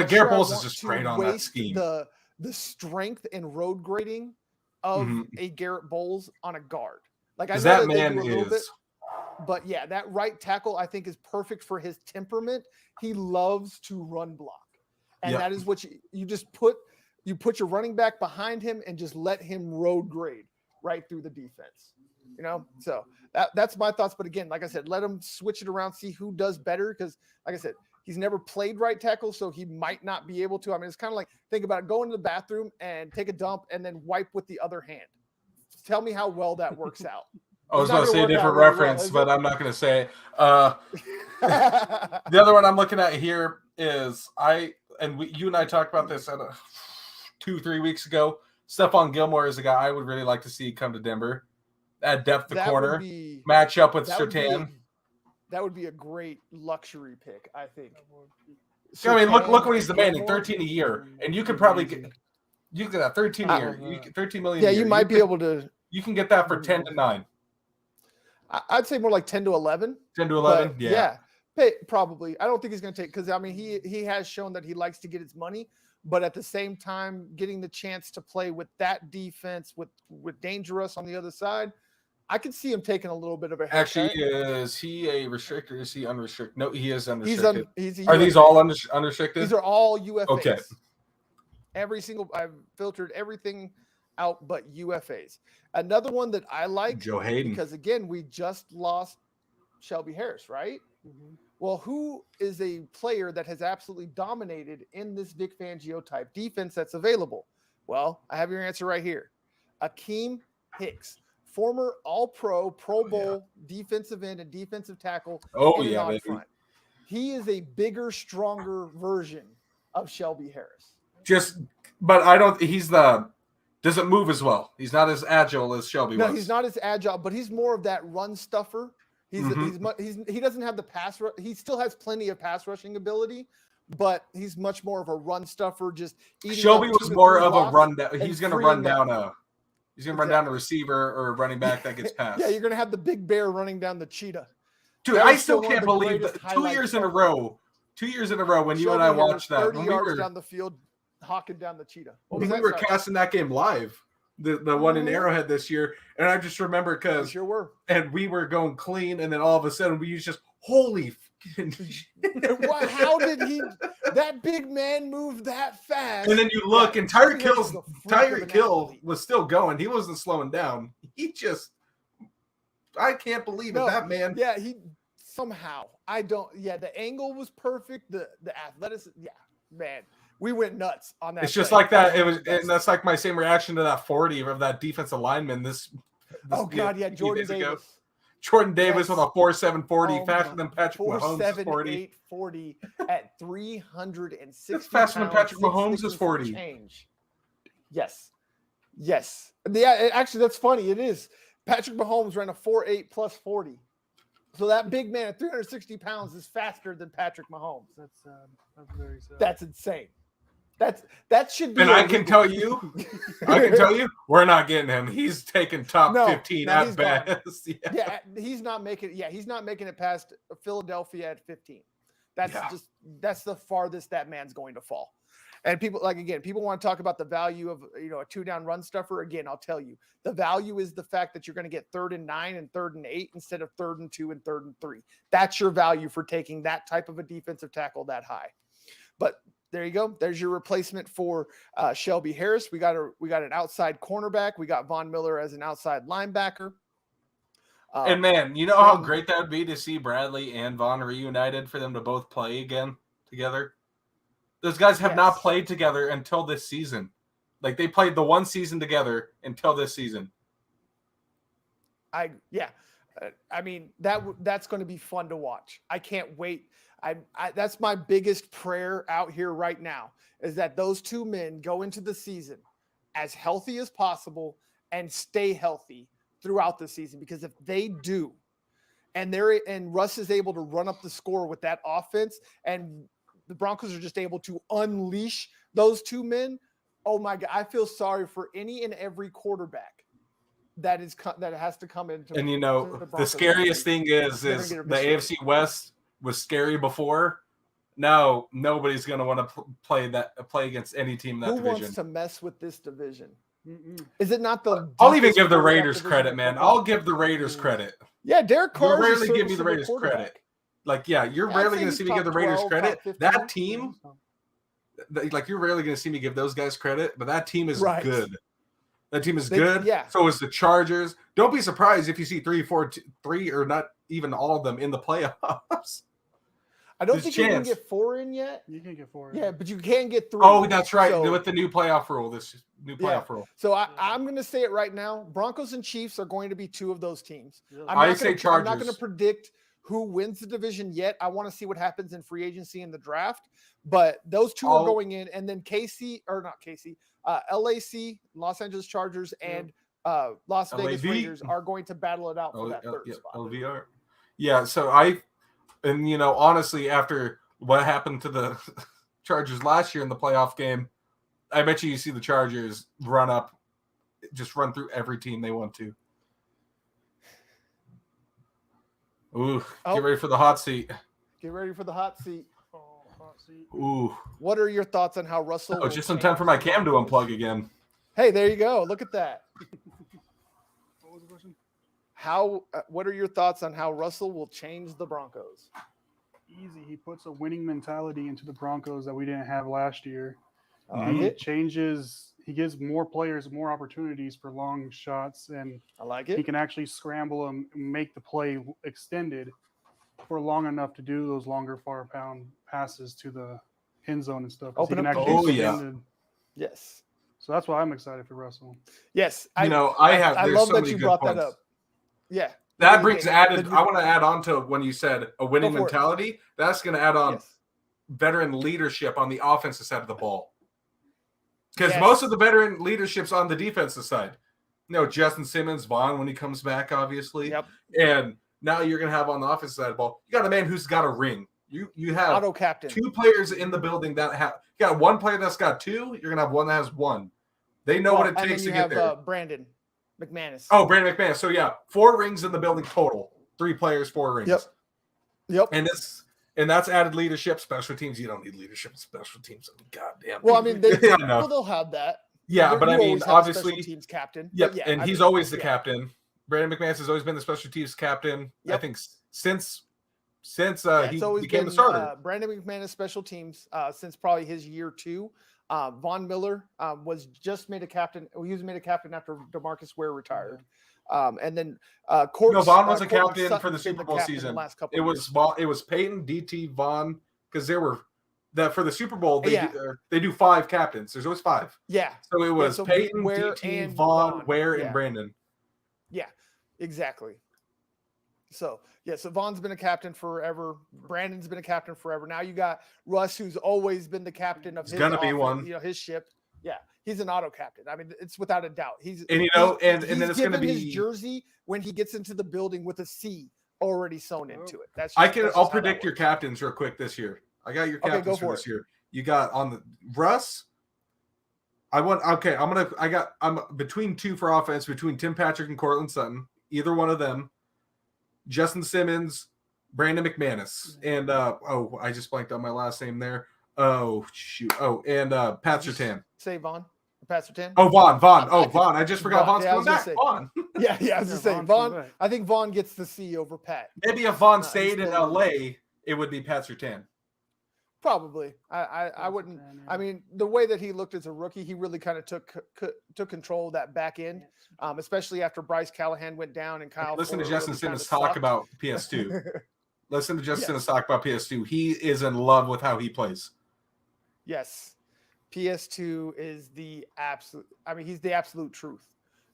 [SPEAKER 3] Garrett Bowles is just great on that scheme.
[SPEAKER 1] The strength and road grading of a Garrett Bowles on a guard. Like, I know
[SPEAKER 3] that man
[SPEAKER 1] is. But yeah, that right tackle I think is perfect for his temperament. He loves to run block, and that is what you just put. You put your running back behind him and just let him road grade right through the defense. So that's my thoughts. But again, like I said, let him switch it around, see who does better. Because like I said, He's never played right tackle, so he might not be able to. I mean, it's kind of like, think about it, go into the bathroom and take a dump and then wipe with the other hand. Tell me how well that works out.
[SPEAKER 3] I was
[SPEAKER 1] It's
[SPEAKER 3] about to say a
[SPEAKER 1] work out
[SPEAKER 3] different
[SPEAKER 1] really
[SPEAKER 3] reference,
[SPEAKER 1] well,
[SPEAKER 3] but I'm not going to say it. The other one I'm looking at here is you and I talked about this 2-3 weeks ago. Stephon Gilmore is a guy I would really like to see come to Denver at depth of corner, match up with Surtain.
[SPEAKER 1] That would be a great luxury pick, I think.
[SPEAKER 3] I mean, look what he's demanding, 13 a year, and you could probably get that 13 a year, 13 million.
[SPEAKER 1] Yeah,
[SPEAKER 3] a year.
[SPEAKER 1] you might be able to.
[SPEAKER 3] You can get that for 10 to 9.
[SPEAKER 1] I'd say more like 10 to 11.
[SPEAKER 3] 10 to 11,
[SPEAKER 1] yeah. Probably. I don't think he's going to take, because I mean, he has shown that he likes to get his money, but at the same time, getting the chance to play with that defense with Dangeruss on the other side, I could see him taking a little bit of a haircut.
[SPEAKER 3] Actually, is he a restricted or is he unrestricted? No, he is unrestricted.
[SPEAKER 1] He's
[SPEAKER 3] Are these all unrestricted?
[SPEAKER 1] These are all UFAs.
[SPEAKER 3] Okay.
[SPEAKER 1] I've filtered everything out but UFAs. Another one that I like,
[SPEAKER 3] Joe Hayden,
[SPEAKER 1] because again, we just lost Shelby Harris, right? Mm-hmm. Well, who is a player that has absolutely dominated in this Vic Fangio type defense that's available? Well, I have your answer right here. Akeem Hicks, former All-Pro, Pro Bowl defensive end and defensive tackle. On front. He is a bigger, stronger version of Shelby Harris.
[SPEAKER 3] Doesn't move as well. He's not as agile as Shelby was.
[SPEAKER 1] No, he's not as agile, but he's more of that run stuffer. He doesn't have the pass. He still has plenty of pass rushing ability, but he's much more of a run stuffer. Just
[SPEAKER 3] Shelby was more of a run down. He's going to run down a receiver or a running back that gets passed.
[SPEAKER 1] Yeah, you're going to have the big bear running down the cheetah.
[SPEAKER 3] Dude, I still can't believe that 2 years in a row. 2 years in a row when Shelby you and I watched that.
[SPEAKER 1] 30 yards down the field, hawking down the cheetah.
[SPEAKER 3] We were casting that game live. The one in Arrowhead this year, and I just remember because
[SPEAKER 1] sure were,
[SPEAKER 3] and we were going clean, and then all of a sudden we just holy.
[SPEAKER 1] How did that big man move that fast?
[SPEAKER 3] And then you look, and Tyreek Hill was still going. He wasn't slowing down. I can't believe it. That man.
[SPEAKER 1] Yeah, he somehow. The angle was perfect. The athleticism. Yeah, man. We went nuts on that.
[SPEAKER 3] It's just like that. And that's like my same reaction to that 40 of that defensive lineman.
[SPEAKER 1] Jordan Davis.
[SPEAKER 3] Jordan Davis with a 4.740, faster than Patrick Mahomes' 40.
[SPEAKER 1] 4.7840 at 360.
[SPEAKER 3] That's faster than Patrick Mahomes' 40.
[SPEAKER 1] Change. Yes. Yeah, actually, that's funny. It is. Patrick Mahomes ran a 4.8 plus 40. So that big man at 360 pounds is faster than Patrick Mahomes.
[SPEAKER 2] That's very sad.
[SPEAKER 1] That's insane. That should be.
[SPEAKER 3] And I can tell you, we're not getting him. He's taking top 15 at best.
[SPEAKER 1] Yeah, he's not making it past Philadelphia at 15. That's the farthest that man's going to fall. And people want to talk about the value of a 2-down run stuffer. Again, I'll tell you, the value is the fact that you're going to get 3rd and 9 and 3rd and 8 instead of 3rd and 2 and 3rd and 3. That's your value for taking that type of a defensive tackle that high. But there you go. There's your replacement for Shelby Harris. We got an outside cornerback. We got Von Miller as an outside linebacker.
[SPEAKER 3] And man, you know how great that would be to see Bradley and Von reunited for them to both play again together. Those guys have not played together until this season. Like they played the one season together until this season.
[SPEAKER 1] I mean that's going to be fun to watch. I can't wait. That's my biggest prayer out here right now is that those two men go into the season as healthy as possible and stay healthy throughout the season. Because if they do, and Russ is able to run up the score with that offense, and the Broncos are just able to unleash those two men, oh my God, I feel sorry for any and every quarterback that has to come into.
[SPEAKER 3] And the scariest thing is the AFC West was scary before. Now nobody's going to want to play against any team in that division.
[SPEAKER 1] Who wants to mess with this division? Is it not the?
[SPEAKER 3] I'll even give the Raiders credit, man. I'll give the Raiders credit.
[SPEAKER 1] Yeah, Derek Carr.
[SPEAKER 3] You rarely give me the Raiders credit. You're rarely going to see me give the Raiders credit. That team, you're rarely going to see me give those guys credit. But that team is good. That team is good. Yeah. So is the Chargers. Don't be surprised if you see 3 or not even all of them in the playoffs.
[SPEAKER 1] I don't
[SPEAKER 3] There's
[SPEAKER 1] think you can
[SPEAKER 3] chance.
[SPEAKER 1] get 4 in yet.
[SPEAKER 2] You can get 4.
[SPEAKER 1] Yeah, but you can get 3.
[SPEAKER 3] Oh, that's right.
[SPEAKER 1] So,
[SPEAKER 3] With the new playoff rule, this new
[SPEAKER 1] Yeah.
[SPEAKER 3] playoff rule.
[SPEAKER 1] So I'm going to say it right now. Broncos and Chiefs are going to be 2 of those teams.
[SPEAKER 2] Yeah.
[SPEAKER 1] I'm
[SPEAKER 3] I
[SPEAKER 1] not
[SPEAKER 3] say
[SPEAKER 1] gonna, I'm not going
[SPEAKER 3] Chargers.
[SPEAKER 1] to predict who wins the division yet. I want to see what happens in free agency and the draft. But those 2 are going in, and then LAC, Los Angeles Chargers, and Las Vegas
[SPEAKER 3] LAV.
[SPEAKER 1] Raiders are going to battle it out for that third spot.
[SPEAKER 3] LVR. Yeah, so honestly, after what happened to the Chargers last year in the playoff game, I bet you see the Chargers run through every team they want to. Ooh, get ready for the hot seat.
[SPEAKER 1] Get ready for the hot seat.
[SPEAKER 2] Oh, hot seat.
[SPEAKER 3] Ooh.
[SPEAKER 1] What are your thoughts on how Russell?
[SPEAKER 3] Oh, just in time for my cam to unplug again.
[SPEAKER 1] Hey, there you go. Look at that.
[SPEAKER 2] What was the question?
[SPEAKER 1] What are your thoughts on how Russell will change the Broncos?
[SPEAKER 2] Easy. He puts a winning mentality into the Broncos that we didn't have last year.
[SPEAKER 1] He
[SPEAKER 2] Changes. He gives more players more opportunities for long shots, and
[SPEAKER 1] I like
[SPEAKER 2] he
[SPEAKER 1] it.
[SPEAKER 2] can actually scramble and make the play extended for long enough to do those longer far pound passes to the end zone and stuff.
[SPEAKER 1] Open
[SPEAKER 2] he can
[SPEAKER 1] up the
[SPEAKER 2] actually
[SPEAKER 3] field.
[SPEAKER 2] extend it.
[SPEAKER 1] Yes.
[SPEAKER 2] So that's why I'm excited for Russell.
[SPEAKER 1] Yes.
[SPEAKER 3] I love
[SPEAKER 1] so that you brought
[SPEAKER 3] points.
[SPEAKER 1] that up. Yeah.
[SPEAKER 3] That brings added. I want to add on to when you said a winning
[SPEAKER 1] Go for it.
[SPEAKER 3] mentality. That's going to add on
[SPEAKER 1] Yes.
[SPEAKER 3] veteran leadership on the offensive side of the ball. Because
[SPEAKER 1] Yes.
[SPEAKER 3] most of the veteran leadership's on the defensive side. Justin Simmons, Vaughn when he comes back, obviously.
[SPEAKER 1] Yep.
[SPEAKER 3] And now you're going to have on the offensive side of the ball, you got a man who's got a ring. You have
[SPEAKER 1] Auto captain.
[SPEAKER 3] 2 players in the building that have. You got 1 player that's got 2. You're going to have one that has 1. They know what it takes to get there.
[SPEAKER 1] Brandon McManus.
[SPEAKER 3] Oh, Brandon McMahon. So, 4 rings in the building total. 3 players, 4 rings.
[SPEAKER 1] Yep.
[SPEAKER 3] And that's added leadership. Special teams, you don't need leadership in special teams. God damn.
[SPEAKER 1] Well, I mean, they'll have that.
[SPEAKER 3] Yeah, but I mean,
[SPEAKER 1] always have a
[SPEAKER 3] obviously,
[SPEAKER 1] special teams captain.
[SPEAKER 3] Yep,
[SPEAKER 1] But
[SPEAKER 3] and he's always the captain. Brandon McManus has always been the special teams captain.
[SPEAKER 1] Yep.
[SPEAKER 3] I think since
[SPEAKER 1] it's
[SPEAKER 3] he
[SPEAKER 1] always
[SPEAKER 3] became
[SPEAKER 1] been,
[SPEAKER 3] the starter.
[SPEAKER 1] Brandon McManus special teams since probably his year 2. Von Miller was just made a captain. He was made a captain after DeMarcus Ware retired. And then
[SPEAKER 3] Vaughn was a captain
[SPEAKER 1] Sutton's
[SPEAKER 3] for the
[SPEAKER 1] been
[SPEAKER 3] Super Bowl
[SPEAKER 1] captain
[SPEAKER 3] season.
[SPEAKER 1] the last couple
[SPEAKER 3] It
[SPEAKER 1] of
[SPEAKER 3] was
[SPEAKER 1] years.
[SPEAKER 3] it was Peyton, DT, Vaughn, because there were that for the Super Bowl
[SPEAKER 1] Yeah.
[SPEAKER 3] they do 5 captains. There's always 5.
[SPEAKER 1] Yeah.
[SPEAKER 3] So it was
[SPEAKER 1] so
[SPEAKER 3] Peyton,
[SPEAKER 1] Ware
[SPEAKER 3] DT,
[SPEAKER 1] and
[SPEAKER 3] Vaughn, Ware,
[SPEAKER 1] Yeah.
[SPEAKER 3] and Brandon.
[SPEAKER 1] Yeah, exactly. So Vaughn's been a captain forever. Brandon's been a captain forever. Now you got Russ, who's always been the captain of his
[SPEAKER 3] gonna be
[SPEAKER 1] offense,
[SPEAKER 3] one.
[SPEAKER 1] his ship. Yeah, he's an auto captain. I mean, it's without a doubt.
[SPEAKER 3] And then it's going to
[SPEAKER 1] given
[SPEAKER 3] be
[SPEAKER 1] his jersey when he gets into the building with a C already sewn into it.
[SPEAKER 3] I'll predict your captains real quick this year. I got your captains
[SPEAKER 1] go
[SPEAKER 3] for
[SPEAKER 1] for
[SPEAKER 3] this year. You got on the Russ. I'm between 2 for offense between Tim Patrick and Cortland Sutton. Either one of them. Justin Simmons, Brandon McManus, and I just blanked on my last name there. Oh shoot. Oh, and Pat Surtain.
[SPEAKER 1] Say Vaughn. Pat Surtain.
[SPEAKER 3] Oh, Vaughn. Oh, Vaughn. I just forgot
[SPEAKER 1] Vaughn.
[SPEAKER 3] Vaughn's
[SPEAKER 1] Yeah,
[SPEAKER 3] coming back. Vaughn.
[SPEAKER 1] Yeah, I was just saying
[SPEAKER 2] Vaughn's
[SPEAKER 1] Vaughn. I think Vaughn gets the C over Pat.
[SPEAKER 3] Maybe if Vaughn
[SPEAKER 1] he's
[SPEAKER 3] stayed in
[SPEAKER 1] still-
[SPEAKER 3] LA, it would be Pat Surtain.
[SPEAKER 1] Probably. I wouldn't. I mean, the way that he looked as a rookie, he really kind of took control of that back end, especially after Bryce Callahan went down and Kyle.
[SPEAKER 3] Listen to
[SPEAKER 1] Fuller
[SPEAKER 3] Justin
[SPEAKER 1] really
[SPEAKER 3] Simmons
[SPEAKER 1] kinda
[SPEAKER 3] talk
[SPEAKER 1] sucked.
[SPEAKER 3] about PS2. Listen to Justin
[SPEAKER 1] Yes.
[SPEAKER 3] Simmons talk about PS2. He is in love with how he plays.
[SPEAKER 1] Yes, PS2 is the absolute. I mean, he's the absolute truth.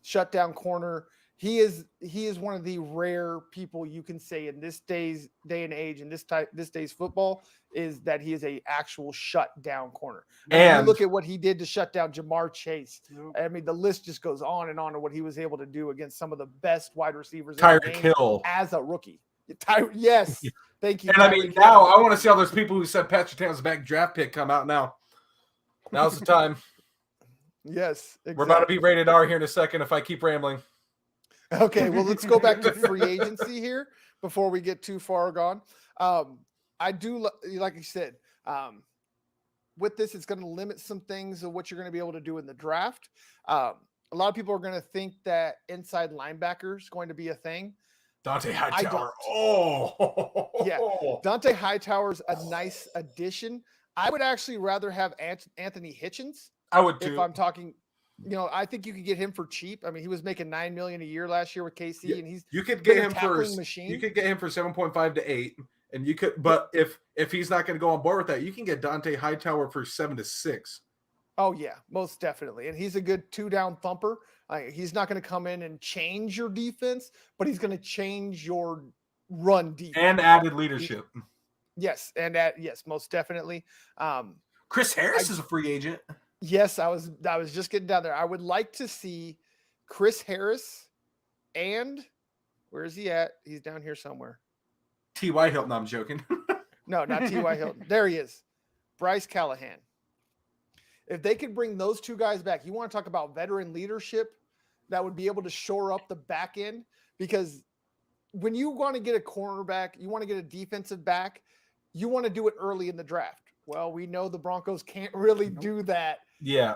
[SPEAKER 1] Shutdown corner. He is one of the rare people you can say in this day and age in this day's football is that he is a actual shutdown corner. And you look at what he did to shut down Jamar Chase. I mean, the list just goes on and on of what he was able to do against some of the best wide receivers in the
[SPEAKER 3] Tyreek
[SPEAKER 1] game
[SPEAKER 3] Hill.
[SPEAKER 1] as a rookie. Yes, thank you.
[SPEAKER 3] And I mean,
[SPEAKER 1] Tyreek
[SPEAKER 3] now
[SPEAKER 1] Hill.
[SPEAKER 3] I want to see all those people who said Pat Surtain was a back draft pick come out now. Now's the time.
[SPEAKER 1] Yes, exactly.
[SPEAKER 3] We're about to be rated R here in a second if I keep rambling.
[SPEAKER 1] Okay, well, let's go back to free agency here before we get too far gone. I do, like you said, with this, it's going to limit some things of what you're going to be able to do in the draft. A lot of people are going to think that inside linebacker is going to be a thing.
[SPEAKER 3] Dante
[SPEAKER 1] don't.
[SPEAKER 3] Hightower. Oh,
[SPEAKER 1] Yeah. Dante Hightower's a nice addition. I would actually rather have Anthony Hitchens.
[SPEAKER 3] I would too.
[SPEAKER 1] If I'm talking, I think you could get him for cheap. I mean, he was making $9 million a year last year with KC, and
[SPEAKER 3] you could
[SPEAKER 1] been
[SPEAKER 3] get
[SPEAKER 1] a
[SPEAKER 3] him for
[SPEAKER 1] tackling machine.
[SPEAKER 3] You could get him for 7.5 to 8, And you could, but if he's not going to go on board with that, you can get Dante Hightower for 7-6.
[SPEAKER 1] Oh yeah, most definitely. And he's a good 2-down thumper. He's not going to come in and change your defense, but he's going to change your run defense
[SPEAKER 3] and added leadership.
[SPEAKER 1] Yes, and yes, most definitely.
[SPEAKER 3] Chris Harris is a free agent.
[SPEAKER 1] Yes, I was just getting down there. I would like to see Chris Harris and where is he at? He's down here somewhere.
[SPEAKER 3] T.Y. Hilton, I'm joking.
[SPEAKER 1] No, not T.Y. Hilton. There he is. Bryce Callahan. If they could bring those two guys back, you want to talk about veteran leadership that would be able to shore up the back end, because when you want to get a cornerback, you want to get a defensive back, you want to do it early in the draft. Well, we know the Broncos can't really do that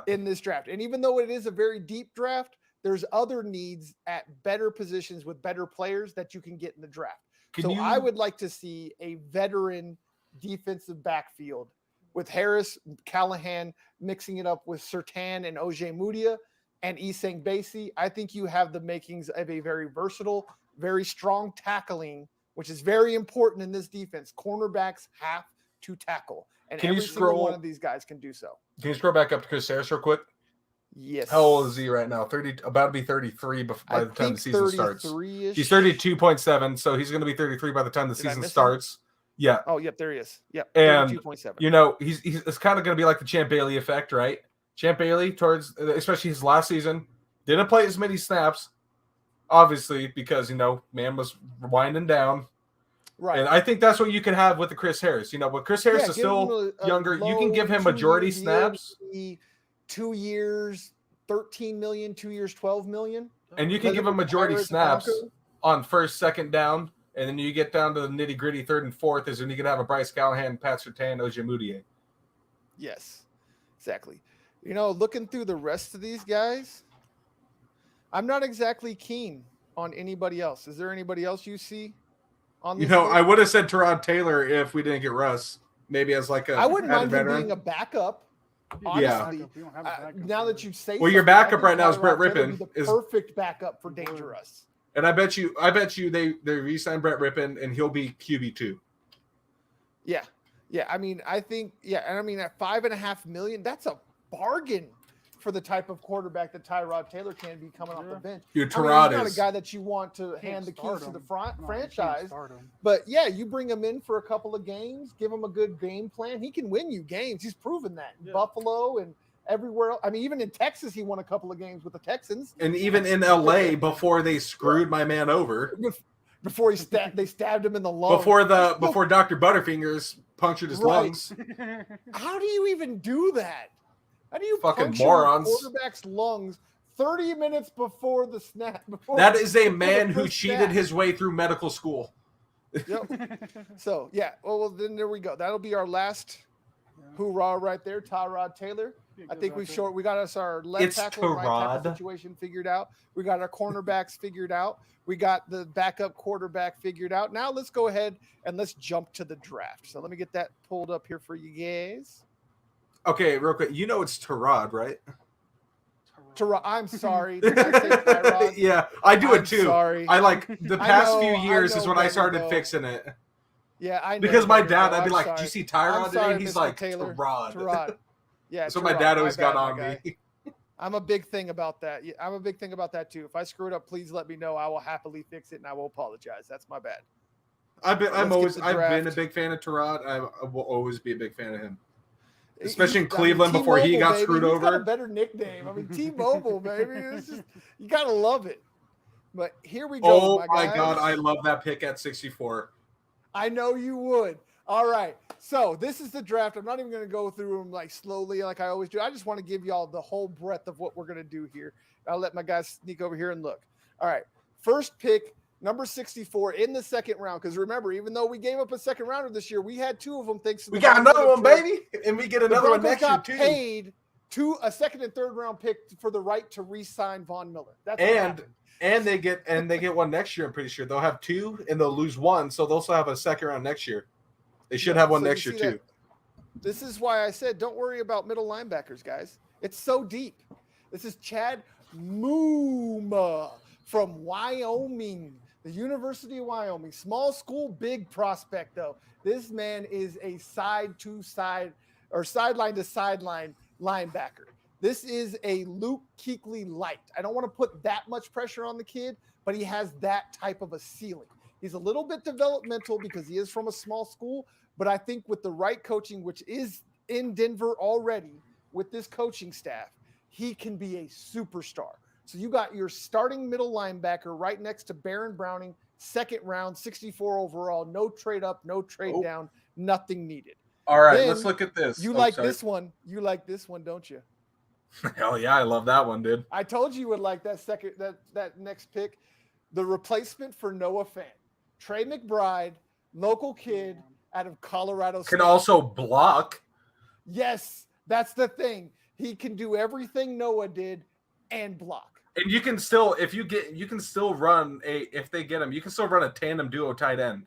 [SPEAKER 1] in this draft. And even though it is a very deep draft, there's other needs at better positions with better players that you can get in the draft. I would like to see a veteran defensive backfield with Harris, Callahan, mixing it up with Surtain and Ojemudia and Isang Basie. I think you have the makings of a very versatile, very strong tackling, which is very important in this defense. Cornerbacks have to tackle, and every single one of these guys can do so.
[SPEAKER 3] Can you scroll back up to Chris Harris real quick?
[SPEAKER 1] Yes.
[SPEAKER 3] How old is he right now? 30, about to be 33 by the time the season starts. He's 32.7, so he's going to be 33 by the time the season starts. Yeah.
[SPEAKER 1] Oh, yep, there he is. Yep.
[SPEAKER 3] And
[SPEAKER 1] 32.7.
[SPEAKER 3] you know, he's it's kind of going to be like the Champ Bailey effect, right? Champ Bailey, towards especially his last season, didn't play as many snaps, obviously, because man was winding down.
[SPEAKER 1] Right.
[SPEAKER 3] And I think that's what you can have with the Chris Harris. But Chris Harris is still younger. You can give him majority snaps.
[SPEAKER 1] 2 years, 13 million, 2 years, 12 million.
[SPEAKER 3] And you can give him majority snaps on first, second down. And then you get down to the nitty gritty, third and fourth is when you can have a Bryce Callahan, Pat Surtain, Ojemudia.
[SPEAKER 1] Yes, exactly. Looking through the rest of these guys, I'm not exactly keen on anybody else. Is there anybody else you see on this list?
[SPEAKER 3] I would have said Tyrod Taylor if we didn't get Russ. Maybe as like a
[SPEAKER 1] I wouldn't mind him being a backup. Honestly, now that you say,
[SPEAKER 3] your backup right now is Brett Rippon.
[SPEAKER 1] The perfect backup for Dangeruss.
[SPEAKER 3] And I bet you they re-signed Brett Rippon and he'll be QB2.
[SPEAKER 1] Yeah. I mean, I think and I mean at $5.5 million, that's a bargain for the type of quarterback that Tyrod Taylor can be coming off the bench.
[SPEAKER 3] Dude, Tyrod
[SPEAKER 1] he's not a guy that you want to hand the keys to the franchise. But you bring him in for a couple of games, give him a good game plan. He can win you games. He's proven that in Buffalo and everywhere else. I mean, even in Texas, he won a couple of games with the Texans.
[SPEAKER 3] And even in LA before they screwed my man over.
[SPEAKER 1] Before they stabbed him in the lung.
[SPEAKER 3] Before Dr. Butterfingers punctured his lungs.
[SPEAKER 1] How do you even do that? How do you
[SPEAKER 3] fucking
[SPEAKER 1] puncture
[SPEAKER 3] morons?
[SPEAKER 1] A quarterback's lungs 30 minutes before the snap?
[SPEAKER 3] That is a man who cheated his way through medical school.
[SPEAKER 1] Yep. So well then there we go. That'll be our last hoorah right there, Tyrod Taylor. I think we got us our left tackle and right tackle situation figured out. We got our cornerbacks figured out. We got the backup quarterback figured out. Now let's go ahead and let's jump to the draft. So let me get that pulled up here for you guys.
[SPEAKER 3] Okay, real quick. It's Tyrod, right?
[SPEAKER 1] Tyrod. I'm sorry. Did I say Tyrod?
[SPEAKER 3] Yeah, I do it too.
[SPEAKER 1] Sorry.
[SPEAKER 3] I like the past few years is when I started fixing it.
[SPEAKER 1] Yeah, I know.
[SPEAKER 3] Because my dad, I'd be like,
[SPEAKER 1] sorry.
[SPEAKER 3] "Do you see Tyrod today?" He's
[SPEAKER 1] Mr.
[SPEAKER 3] like,
[SPEAKER 1] Taylor.
[SPEAKER 3] Tyrod.
[SPEAKER 1] Yeah,
[SPEAKER 3] that's what my dad always got on me.
[SPEAKER 1] I'm a big thing about that. I'm a big thing about that too. If I screw it up, please let me know. I will happily fix it and I will apologize. That's my bad.
[SPEAKER 3] I've been a big fan of Tyrod. I will always be a big fan of him. Especially in Cleveland before he got screwed over.
[SPEAKER 1] He's got a better nickname. I mean, T-Mobile, baby. It's just, you got to love it. But here we go.
[SPEAKER 3] Oh, my God. I love that pick at 64.
[SPEAKER 1] I know you would. All right. So this is the draft. I'm not even going to go through them like slowly like I always do. I just want to give y'all the whole breadth of what we're going to do here. I'll let my guys sneak over here and look. All right. First pick, number 64 in the second round. Because remember, even though we gave up a second rounder this year, we had two of them. Thanks to
[SPEAKER 3] we got another one, baby, and we get another one next year too.
[SPEAKER 1] Paid a second and third round pick for the right to re-sign Von Miller. That's
[SPEAKER 3] and they get one next year. I'm pretty sure they'll have two and they'll lose one, so they'll also have a second round next year. They should have one next year too.
[SPEAKER 1] This is why I said don't worry about middle linebackers, guys. It's so deep. This is Chad Muma from Wyoming. the University of Wyoming. Small school, big prospect, though. This man is a side-to-side or sideline-to-sideline linebacker. This is a Luke Kuechly light. I don't want to put that much pressure on the kid, but he has that type of a ceiling. He's a little bit developmental because he is from a small school, but I think with the right coaching, which is in Denver already with this coaching staff, he can be a superstar. So you got your starting middle linebacker right next to Baron Browning, second round, 64 overall, no trade up, no trade down, nothing needed.
[SPEAKER 3] All right,
[SPEAKER 1] Then
[SPEAKER 3] let's look at this.
[SPEAKER 1] You like this one. You like this one, don't you?
[SPEAKER 3] Hell yeah, I love that one, dude.
[SPEAKER 1] I told you would like that next pick. The replacement for Noah Fant. Trey McBride, local kid out of Colorado State.
[SPEAKER 3] Can also block.
[SPEAKER 1] Yes, that's the thing. He can do everything Noah did and block.
[SPEAKER 3] And you can still, you can still run if they get him, you can still run a tandem duo tight end.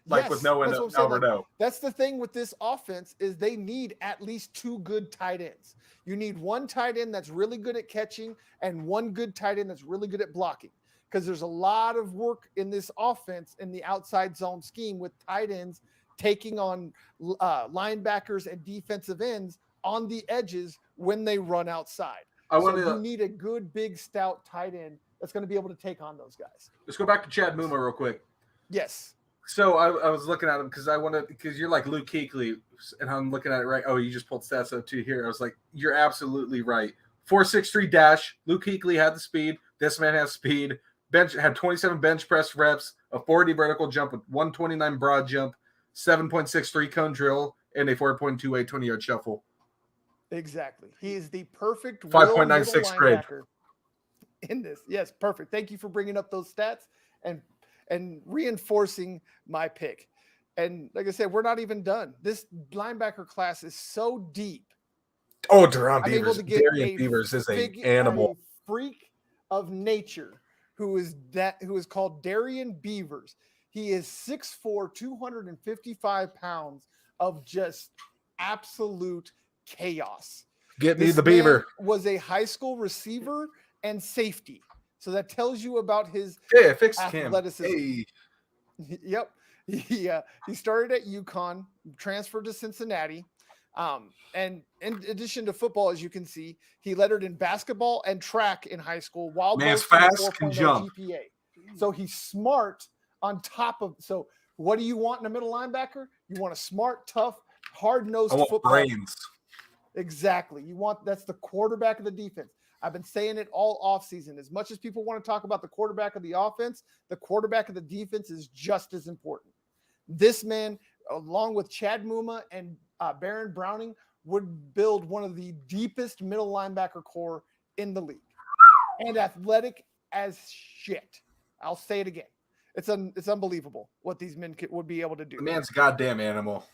[SPEAKER 3] Like
[SPEAKER 1] yes,
[SPEAKER 3] with Noah and Alberto.
[SPEAKER 1] Like, that's the thing with this offense is they need at least two good tight ends. You need one tight end that's really good at catching and one good tight end that's really good at blocking. Because there's a lot of work in this offense in the outside zone scheme with tight ends taking on linebackers and defensive ends on the edges when they run outside. You need a good, big, stout tight end that's going to be able to take on those guys.
[SPEAKER 3] Let's go back to Chad Muma real quick.
[SPEAKER 1] Yes.
[SPEAKER 3] So I was looking at him because you're like Luke Kuechly, and I'm looking at it right. Oh, you just pulled stats up too here. I was like, you're absolutely right. 4.63 dash. Luke Kuechly had the speed. This man has speed. Had 27 bench press reps, a 40 vertical jump, a 129 broad jump, 7.63 cone drill, and a 4.28 20-yard shuffle.
[SPEAKER 1] Exactly. He is the perfect
[SPEAKER 3] 5.96 grade
[SPEAKER 1] in this. Yes, perfect. Thank you for bringing up those stats and reinforcing my pick. And like I said, we're not even done. This linebacker class is so deep.
[SPEAKER 3] Oh, Darian Beavers is an animal.
[SPEAKER 1] A freak of nature who is called Darian Beavers. He is 6'4", 255 pounds of just absolute chaos.
[SPEAKER 3] Get me the Beaver.
[SPEAKER 1] Was a high school receiver and safety. So that tells you about his athleticism.
[SPEAKER 3] Hey.
[SPEAKER 1] Yep. He started at UConn, transferred to Cincinnati. And in addition to football, as you can see, he lettered in basketball and track in high school while
[SPEAKER 3] man's fast, can jump.
[SPEAKER 1] GPA. So he's smart on top of. So what do you want in a middle linebacker? You want a smart, tough, hard-nosed football.
[SPEAKER 3] Brains.
[SPEAKER 1] Exactly. That's the quarterback of the defense. I've been saying it all offseason. As much as people want to talk about the quarterback of the offense, the quarterback of the defense is just as important. This man, along with Chad Muma and Baron Browning, would build one of the deepest middle linebacker core in the league. And athletic as shit. I'll say it again. It's unbelievable what these men would be able to do.
[SPEAKER 3] The man's a goddamn animal.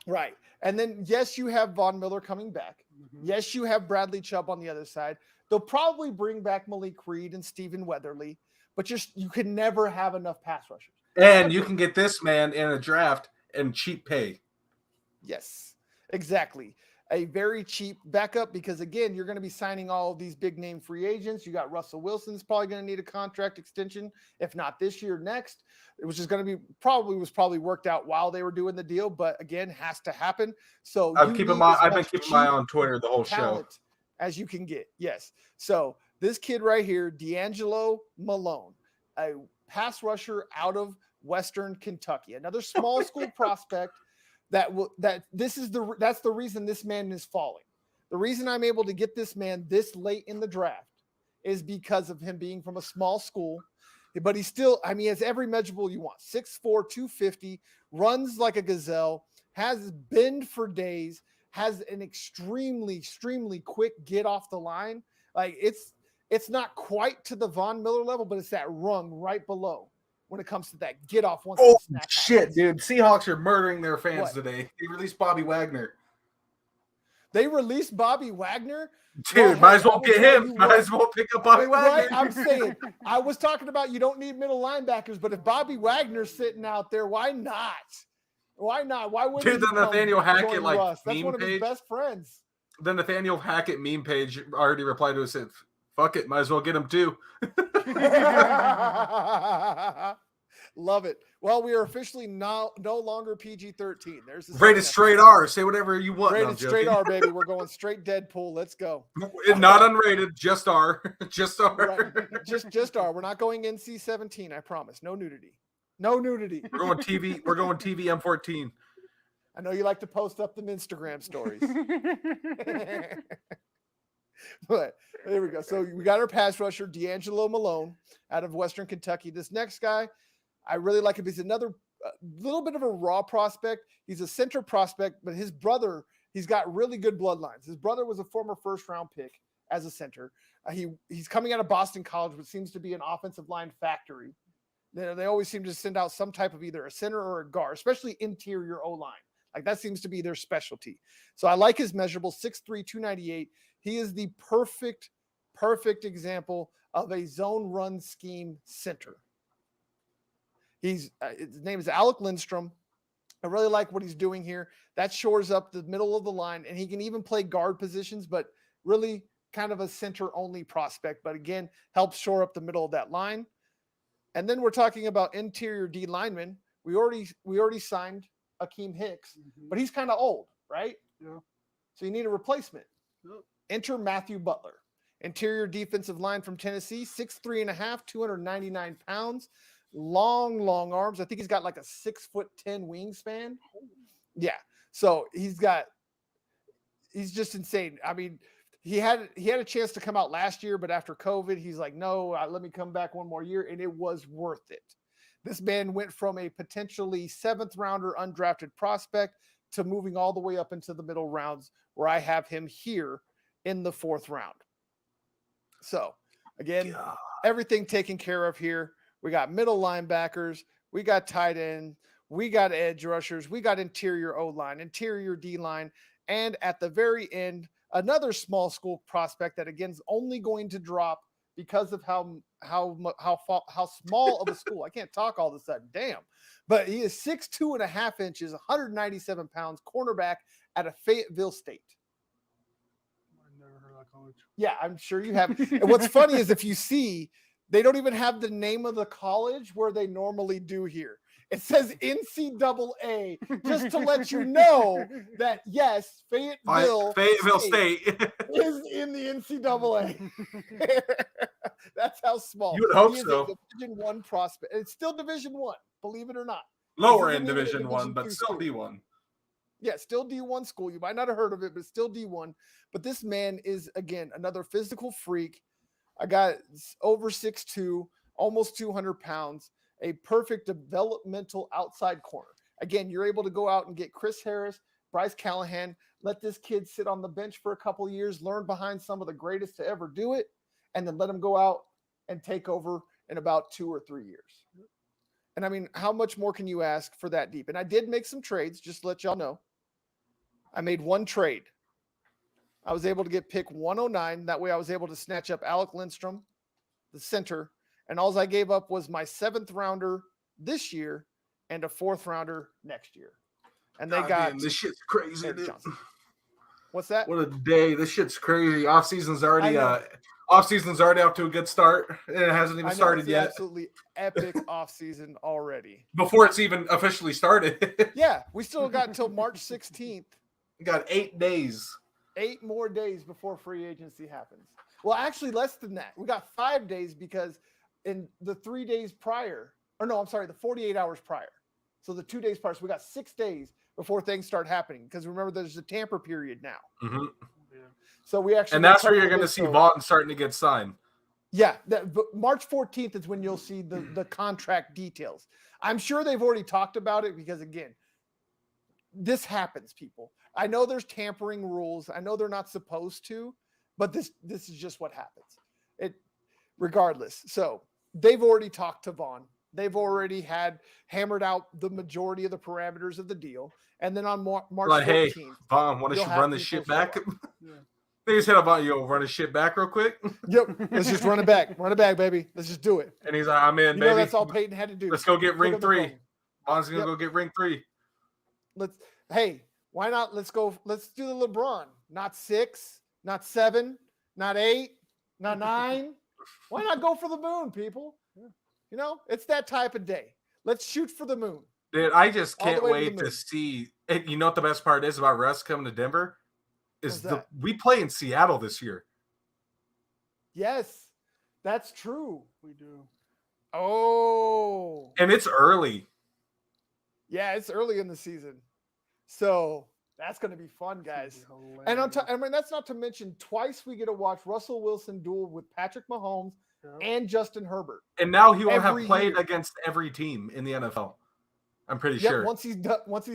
[SPEAKER 1] Right. And then, yes, you have Von Miller coming back. Mm-hmm. Yes, you have Bradley Chubb on the other side. They'll probably bring back Malik Reed and Stephen Weatherly, but you can never have enough pass rushers.
[SPEAKER 3] And you can get this man in a draft and cheap pay.
[SPEAKER 1] Yes, exactly. A very cheap backup because, again, you're going to be signing all of these big-name free agents. You got Russell Wilson's probably going to need a contract extension, if not this year, next. It was just going to be probably worked out while they were doing the deal, but, again, has to happen. So
[SPEAKER 3] I've been keeping my eye on Twitter the whole show.
[SPEAKER 1] As you can get, yes. So this kid right here, D'Angelo Malone, a pass rusher out of Western Kentucky, another small school prospect. That's the reason this man is falling. The reason I'm able to get this man this late in the draft is because of him being from a small school, but he's still, he has every measurable you want. 6'4", 250, runs like a gazelle, has bend for days, has an extremely, extremely quick get off the line. Like it's not quite to the Von Miller level, but it's that rung right below when it comes to that get off. Once
[SPEAKER 3] shit, dude! Seahawks are murdering their fans today. They released Bobby Wagner.
[SPEAKER 1] They released Bobby Wagner.
[SPEAKER 3] Dude, might as well get him. Might as well pick up Bobby Wagner.
[SPEAKER 1] Right? I'm saying, I was talking about you don't need middle linebackers, but if Bobby Wagner's sitting out there, why not? Why not? Why wouldn't
[SPEAKER 3] the Nathaniel Hackett
[SPEAKER 1] Russ? That's
[SPEAKER 3] meme
[SPEAKER 1] one of his
[SPEAKER 3] page?
[SPEAKER 1] best friends.
[SPEAKER 3] The Nathaniel Hackett meme page already replied to us and said, "Fuck it, might as well get him too."
[SPEAKER 1] Love it. Well, we are officially no longer PG-13. There's the
[SPEAKER 3] Rated straight R. Say whatever you want.
[SPEAKER 1] rated straight R, baby. We're going straight Deadpool. Let's go.
[SPEAKER 3] Not unrated, just R. Just R.
[SPEAKER 1] Right. Just R. We're not going NC-17. I promise. No nudity. No nudity.
[SPEAKER 3] We're going TV. We're going TV M14.
[SPEAKER 1] I know you like to post up them Instagram stories. But there we go. So we got our pass rusher, D'Angelo Malone, out of Western Kentucky. This next guy, I really like him. He's another little bit of a raw prospect. He's a center prospect, but his brother, he's got really good bloodlines. His brother was a former first-round pick as a center. He's coming out of Boston College, which seems to be an offensive line factory. They always seem to send out some type of either a center or a guard, especially interior O-line. Like that seems to be their specialty. So I like his measurable 6'3", 298. He is the perfect example of a zone run scheme center. His name is Alec Lindstrom. I really like what he's doing here. That shores up the middle of the line, and he can even play guard positions, but really kind of a center-only prospect. But again, helps shore up the middle of that line. And then we're talking about interior D linemen. We already signed Akeem Hicks, but he's kind of old, right?
[SPEAKER 2] Yeah.
[SPEAKER 1] So you need a replacement.
[SPEAKER 2] Yep.
[SPEAKER 1] Enter Matthew Butler, interior defensive line from Tennessee, 6'3.5", 299 pounds, long arms. I think he's got like a 6'10" wingspan. Yeah. So he's just insane. I mean, he had a chance to come out last year, but after COVID, he's like, no, let me come back one more year. And it was worth it. This man went from a potentially 7th rounder undrafted prospect to moving all the way up into the middle rounds, where I have him here in the 4th round. So again, everything taken care of here. We got middle linebackers, we got tight end, we got edge rushers, we got interior O-line, interior D-line, and at the very end, another small school prospect that again is only going to drop because of how small of a school. I can't talk all of a sudden. Damn. But he is 6'2.5" inches, 197 pounds, cornerback out of Fayetteville State.
[SPEAKER 2] I've never heard of that college.
[SPEAKER 1] Yeah, I'm sure you have. And what's funny is if you see, they don't even have the name of the college where they normally do here. It says NCAA, just to let you know that, yes, Fayetteville State is in the NCAA. That's how small.
[SPEAKER 3] You would hope
[SPEAKER 1] he is
[SPEAKER 3] so.
[SPEAKER 1] a Division I prospect. It's still Division I, believe it or not.
[SPEAKER 3] Lower end Division I, but still D1.
[SPEAKER 1] Yeah, still D1 school. You might not have heard of it, but still D1. But this man is, again, another physical freak. I got over 6'2", almost 200 pounds, a perfect developmental outside corner. Again, you're able to go out and get Chris Harris, Bryce Callahan, let this kid sit on the bench for a couple of years, learn behind some of the greatest to ever do it, and then let him go out and take over in about 2 or 3 years. And I mean, how much more can you ask for that deep? And I did make some trades, just to let y'all know. I made one trade. I was able to get pick 109. That way I was able to snatch up Alec Lindstrom, the center. And all I gave up was my 7th rounder this year and a 4th rounder next year. And they got
[SPEAKER 3] this shit's crazy.
[SPEAKER 1] What's that?
[SPEAKER 3] What a day. This shit's crazy. Off season's already off to a good start. And it hasn't even started yet.
[SPEAKER 1] Absolutely epic off season already.
[SPEAKER 3] Before it's even officially started.
[SPEAKER 1] Yeah, we still got until March 16th.
[SPEAKER 3] We got 8 days.
[SPEAKER 1] 8 more days before free agency happens. Well, actually less than that. We got 5 days because in the 3 days prior, the 48 hours prior. So the 2 days prior. So we got 6 days before things start happening. Because remember, there's a tamper period now.
[SPEAKER 3] Mm-hmm.
[SPEAKER 2] Yeah.
[SPEAKER 1] So we actually,
[SPEAKER 3] and that's where you're going to see Vaughn starting to get signed.
[SPEAKER 1] Yeah, March 14th is when you'll see the contract details. I'm sure they've already talked about it because, again, this happens, people. I know there's tampering rules. I know they're not supposed to, but this is just what happens. Regardless. So they've already talked to Vaughn. They've already hammered out the majority of the parameters of the deal. And then on March 14th,
[SPEAKER 3] hey, Vaughn, want to run this shit back? Yeah. They just said about run his shit back real quick.
[SPEAKER 1] Yep. Let's just run it back. Run it back, baby. Let's just do it.
[SPEAKER 3] And he's like, I'm in, baby.
[SPEAKER 1] That's all Peyton had to do.
[SPEAKER 3] Let's go get ring 3. Vaughn's going to go get ring 3.
[SPEAKER 1] Why not? Let's go. Let's do the LeBron. Not 6, not 7, not 8, not 9. Why not go for the moon, people? Yeah. It's that type of day. Let's shoot for the moon.
[SPEAKER 3] Dude, I just
[SPEAKER 1] All the
[SPEAKER 3] can't
[SPEAKER 1] way to
[SPEAKER 3] wait
[SPEAKER 1] the
[SPEAKER 3] to
[SPEAKER 1] moon.
[SPEAKER 3] see. And you know what the best part is about Russ coming to Denver?
[SPEAKER 1] What's that?
[SPEAKER 3] We play in Seattle this year.
[SPEAKER 1] Yes, that's true.
[SPEAKER 2] We do.
[SPEAKER 1] Oh,
[SPEAKER 3] And it's early.
[SPEAKER 1] yeah, it's early in the season, so that's going to be fun, guys. And I mean, that's not to mention twice we get to watch Russell Wilson duel with Patrick Mahomes and Justin Herbert.
[SPEAKER 3] And now he will have
[SPEAKER 1] Every
[SPEAKER 3] played
[SPEAKER 1] year.
[SPEAKER 3] against every team in the NFL. I'm pretty
[SPEAKER 1] Yep,
[SPEAKER 3] sure.
[SPEAKER 1] once he's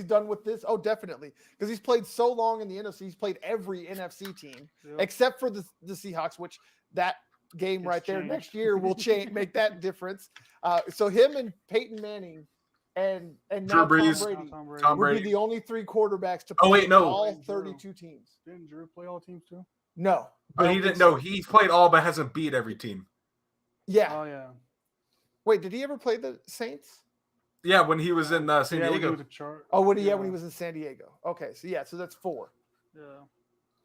[SPEAKER 1] done with this, oh, definitely, because he's played so long in the NFC. He's played every NFC team except for the Seahawks, which that game
[SPEAKER 2] It's
[SPEAKER 1] right there
[SPEAKER 2] changed.
[SPEAKER 1] next year will make that difference. So him and Peyton Manning and now
[SPEAKER 3] Drew Brees,
[SPEAKER 1] Tom
[SPEAKER 3] Tom
[SPEAKER 1] Brady would
[SPEAKER 3] Brady.
[SPEAKER 1] be the only three quarterbacks to
[SPEAKER 3] Oh,
[SPEAKER 1] play
[SPEAKER 3] wait, no.
[SPEAKER 1] all 32 teams.
[SPEAKER 2] Didn't Drew play all teams too?
[SPEAKER 1] No,
[SPEAKER 3] Oh, he didn't know. He's played all but hasn't beat every team.
[SPEAKER 1] Yeah.
[SPEAKER 2] Oh yeah.
[SPEAKER 1] Wait, did he ever play the Saints?
[SPEAKER 3] Yeah, when he was in San
[SPEAKER 2] Yeah,
[SPEAKER 3] Diego.
[SPEAKER 2] when he was
[SPEAKER 1] Oh, when he was in San Diego. Okay, so that's 4.
[SPEAKER 2] Yeah.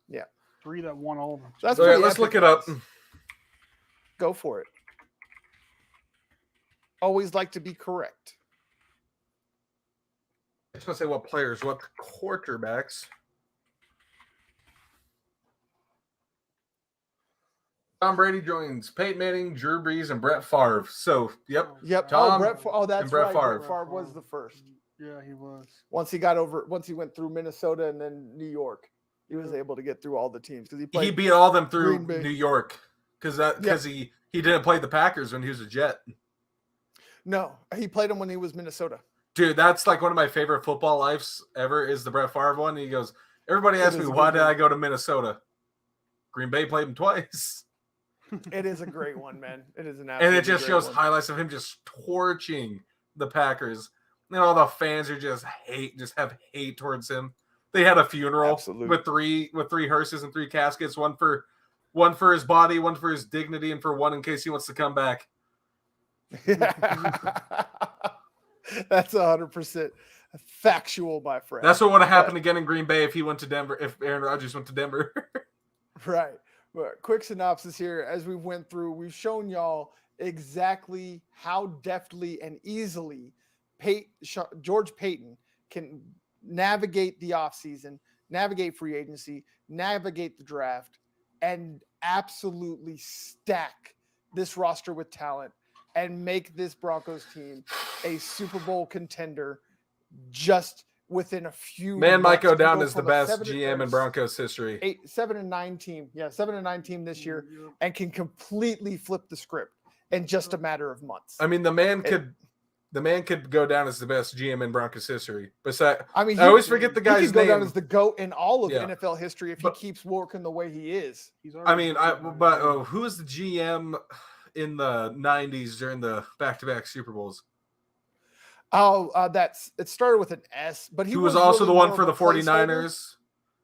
[SPEAKER 1] Yeah.
[SPEAKER 2] 3 that won all of them.
[SPEAKER 1] So that's
[SPEAKER 3] All right,
[SPEAKER 1] pretty
[SPEAKER 3] let's
[SPEAKER 1] epic,
[SPEAKER 3] look it up.
[SPEAKER 1] guys. Go for it. Always like to be correct.
[SPEAKER 3] I just want to say what players, what quarterbacks. Tom Brady joins Peyton Manning, Drew Brees, and Brett Favre. So, yep.
[SPEAKER 1] Yep.
[SPEAKER 3] Tom
[SPEAKER 1] that's
[SPEAKER 3] and Brett
[SPEAKER 1] right.
[SPEAKER 3] Favre.
[SPEAKER 1] Brett Favre was the first.
[SPEAKER 2] Yeah, he was.
[SPEAKER 1] Once he went through Minnesota and then New York, he was able to get through all the teams because
[SPEAKER 3] He beat all them through
[SPEAKER 1] Green Bay.
[SPEAKER 3] New York because he didn't play the Packers when he was a Jet.
[SPEAKER 1] No, he played them when he was Minnesota.
[SPEAKER 3] Dude, that's like one of my favorite football lives ever is the Brett Favre one. He goes, everybody asks me,
[SPEAKER 1] is
[SPEAKER 3] why
[SPEAKER 1] good.
[SPEAKER 3] did I go to Minnesota? Green Bay played him twice.
[SPEAKER 1] It is a great one, man. It is an
[SPEAKER 3] And it
[SPEAKER 1] absolutely
[SPEAKER 3] just
[SPEAKER 1] great
[SPEAKER 3] shows
[SPEAKER 1] one.
[SPEAKER 3] highlights of him just torching the Packers. And all the fans are just have hate towards him. They had a funeral
[SPEAKER 1] Absolutely.
[SPEAKER 3] with three hearses and 3 caskets, one for his body, one for his dignity, and for one in case he wants to come back.
[SPEAKER 1] That's 100% factual, my friend.
[SPEAKER 3] That's what would have happened again in Green Bay if Aaron Rodgers went to Denver.
[SPEAKER 1] Right. But quick synopsis here. As we went through, we've shown y'all exactly how deftly and easily George Paton can navigate the offseason, navigate free agency, navigate the draft, and absolutely stack this roster with talent and make this Broncos team a Super Bowl contender just within a few
[SPEAKER 3] Man might go
[SPEAKER 1] months.
[SPEAKER 3] down
[SPEAKER 1] We
[SPEAKER 3] as the
[SPEAKER 1] from a
[SPEAKER 3] best GM in Broncos history.
[SPEAKER 1] 7-9 team. Yeah, 7-9 team this year and can completely flip the script in just a matter of months.
[SPEAKER 3] I mean, the man could go down as the best GM in Broncos history. Besides, I always forget the guy's
[SPEAKER 1] he could go
[SPEAKER 3] name.
[SPEAKER 1] down as the GOAT in all of
[SPEAKER 3] Yeah.
[SPEAKER 1] NFL history if he keeps working the way he is.
[SPEAKER 3] Who was the GM in the 90s during the back-to-back Super Bowls?
[SPEAKER 1] Oh, it started with an S, but he
[SPEAKER 3] was also
[SPEAKER 1] really
[SPEAKER 3] the one
[SPEAKER 1] more
[SPEAKER 3] for
[SPEAKER 1] of
[SPEAKER 3] the
[SPEAKER 1] a placeholder.
[SPEAKER 3] 49ers.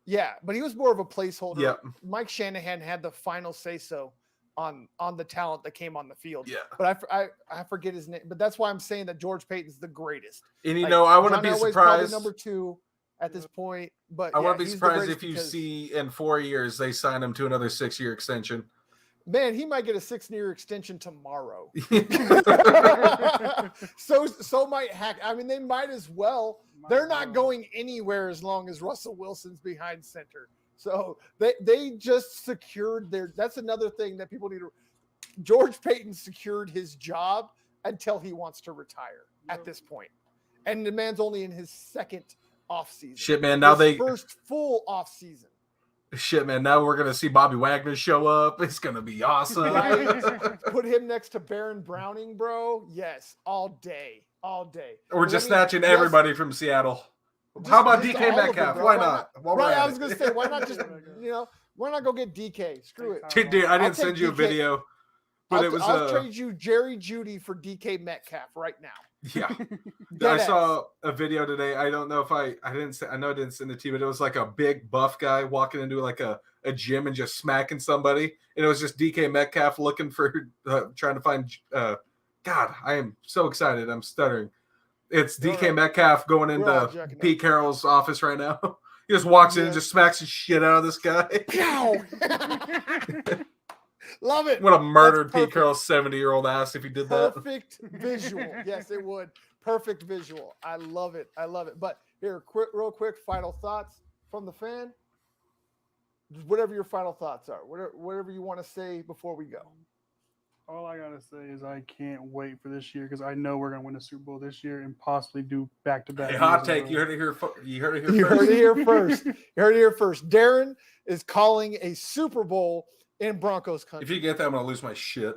[SPEAKER 1] Yeah, but he was more of a placeholder.
[SPEAKER 3] Yep.
[SPEAKER 1] Mike Shanahan had the final say-so on the talent that came on the field.
[SPEAKER 3] Yeah.
[SPEAKER 1] But I forget his name. But that's why I'm saying that George Payton's the greatest.
[SPEAKER 3] And
[SPEAKER 1] Like,
[SPEAKER 3] I wouldn't
[SPEAKER 1] John
[SPEAKER 3] be
[SPEAKER 1] Elway's probably
[SPEAKER 3] surprised.
[SPEAKER 1] number 2 at this point. But
[SPEAKER 3] I wouldn't be
[SPEAKER 1] he's the
[SPEAKER 3] surprised
[SPEAKER 1] greatest
[SPEAKER 3] if you
[SPEAKER 1] because,
[SPEAKER 3] see in 4 years they sign him to another 6-year extension.
[SPEAKER 1] man, he might get a 6-year extension tomorrow. so might Hack. I mean, they might as well. They're not going anywhere as long as Russell Wilson's behind center. So they just secured that's another thing that people need to. George Paton secured his job until he wants to retire at this point. And the man's only in his second offseason.
[SPEAKER 3] Shit, man. Now
[SPEAKER 1] his first full offseason.
[SPEAKER 3] Shit, man. Now we're gonna see Bobby Wagner show up. It's gonna be awesome.
[SPEAKER 1] Right? Put him next to Baron Browning, bro. Yes, all day.
[SPEAKER 3] We're just snatching everybody from Seattle. How about DK
[SPEAKER 1] all of them,
[SPEAKER 3] Metcalf?
[SPEAKER 1] bro.
[SPEAKER 3] Why not?
[SPEAKER 1] Right, I was gonna say, why not just why not go get DK? Screw it.
[SPEAKER 3] Dude, I
[SPEAKER 1] I'll
[SPEAKER 3] didn't
[SPEAKER 1] take
[SPEAKER 3] send you a
[SPEAKER 1] DK.
[SPEAKER 3] video, but
[SPEAKER 1] I'll trade you Jerry Jeudy for DK Metcalf right now.
[SPEAKER 3] yeah.
[SPEAKER 1] Dead
[SPEAKER 3] I saw a video today. I don't know if I know I didn't send it to you, but it was like a big buff guy walking into like a gym and just smacking somebody, and it was just DK Metcalf looking for trying to find. God, I am so excited. I'm stuttering. It's DK Metcalf going into Pete Carroll's office right now. He just walks in and just smacks the shit out of this guy.
[SPEAKER 1] Love it.
[SPEAKER 3] Would have murdered Pete Carroll's 70-year-old ass if he did that.
[SPEAKER 1] Perfect visual. Yes, it would. Perfect visual. I love it. But here, real quick, final thoughts from the fan. Whatever your final thoughts are, whatever you want to say before we go.
[SPEAKER 2] All I gotta say is I can't wait for this year because I know we're gonna win the Super Bowl this year and possibly do back-to-back.
[SPEAKER 3] Hey, hot take. You heard it here. You heard it here
[SPEAKER 1] You
[SPEAKER 3] first.
[SPEAKER 1] heard it here first. You heard it here first. Darren is calling a Super Bowl in Broncos country.
[SPEAKER 3] If you get that, I'm gonna lose my shit.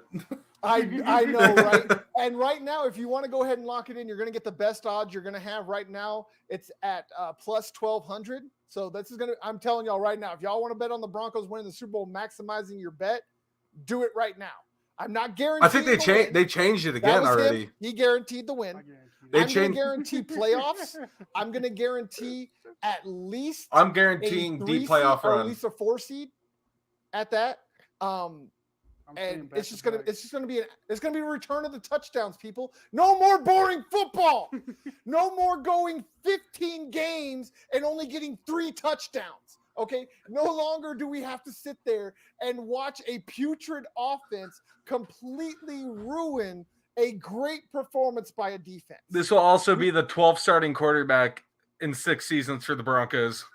[SPEAKER 1] I know, right? And right now, if you want to go ahead and lock it in, you're going to get the best odds you're going to have right now. It's at plus 1,200. So this is I'm telling y'all right now, if y'all want to bet on the Broncos winning the Super Bowl, maximizing your bet, do it right now. I'm not guaranteeing.
[SPEAKER 3] I think they changed it again already.
[SPEAKER 1] Him. He guaranteed the win. I'm going to guarantee playoffs. I'm going to guarantee at least.
[SPEAKER 3] I'm guaranteeing deep playoff run.
[SPEAKER 1] Or at least a 4 seed at that. And it's just gonna be a return of the touchdowns, people. No more boring football. No more going 15 games and only getting 3 touchdowns. Okay, no longer do we have to sit there and watch a putrid offense completely ruin a great performance by a defense.
[SPEAKER 3] This will also be the 12th starting quarterback in 6 seasons for the Broncos.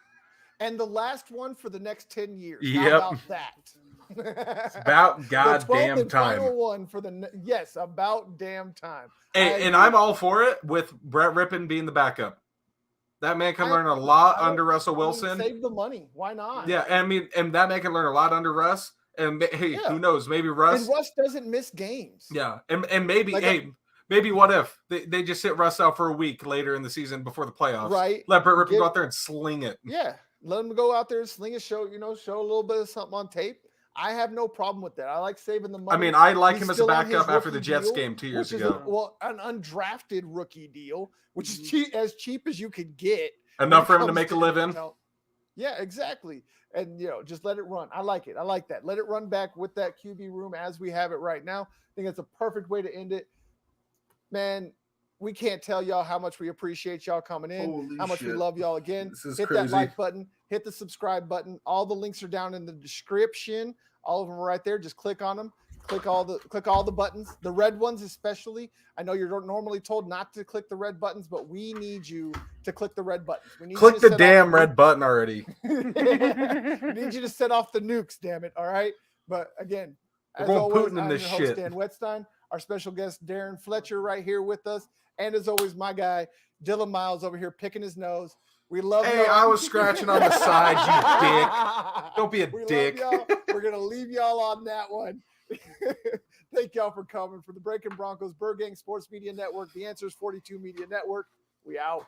[SPEAKER 1] And the last one for the next 10 years.
[SPEAKER 3] Yep.
[SPEAKER 1] How about that?
[SPEAKER 3] It's about goddamn time.
[SPEAKER 1] Final one for about damn time.
[SPEAKER 3] And I'm all for it with Brett Rippon being the backup. That man can learn a lot under Russell Wilson.
[SPEAKER 1] Save the money. Why not?
[SPEAKER 3] Yeah, and that man can learn a lot under Russ. And hey, who knows? Maybe Russ.
[SPEAKER 1] And Russ doesn't miss games.
[SPEAKER 3] Yeah, and maybe maybe what if they just sit Russ out for a week later in the season before the playoffs?
[SPEAKER 1] Right.
[SPEAKER 3] Let Brett Rippon go out there and sling it.
[SPEAKER 1] Yeah, let him go out there and sling a show. Show a little bit of something on tape. I have no problem with that. I like saving the money.
[SPEAKER 3] I mean, I like him as a backup after the Jets game 2 years ago.
[SPEAKER 1] An undrafted rookie deal, which is as cheap as you could get.
[SPEAKER 3] Enough for him to make a living.
[SPEAKER 1] Yeah, exactly. And, just let it run. I like it. I like that. Let it run back with that QB room as we have it right now. I think it's a perfect way to end it. Man, we can't tell y'all how much we appreciate y'all coming in, how much we love y'all again. Hit that like button, hit the subscribe button. All the links are down in the description. All of them are right there. Just click on them. Click all the buttons, the red ones especially. I know you're normally told not to click the red buttons, but we need you to click the red buttons. We need
[SPEAKER 3] click the damn red button already.
[SPEAKER 1] We need you to set off the nukes, damn it. All right. But again, as always, I'm your host, Dan Wetstein. Our special guest, Darren Fletcher, right here with us. And as always, my guy, Dylan Miles, over here picking his nose. We love you.
[SPEAKER 3] Hey, I was scratching on the side, you dick. Don't be a dick.
[SPEAKER 1] We're going to leave y'all on that one. Thank y'all for coming. For the Breakin' Broncos, Bird Gang Sports Media Network, The Answers 42 Media Network. We out.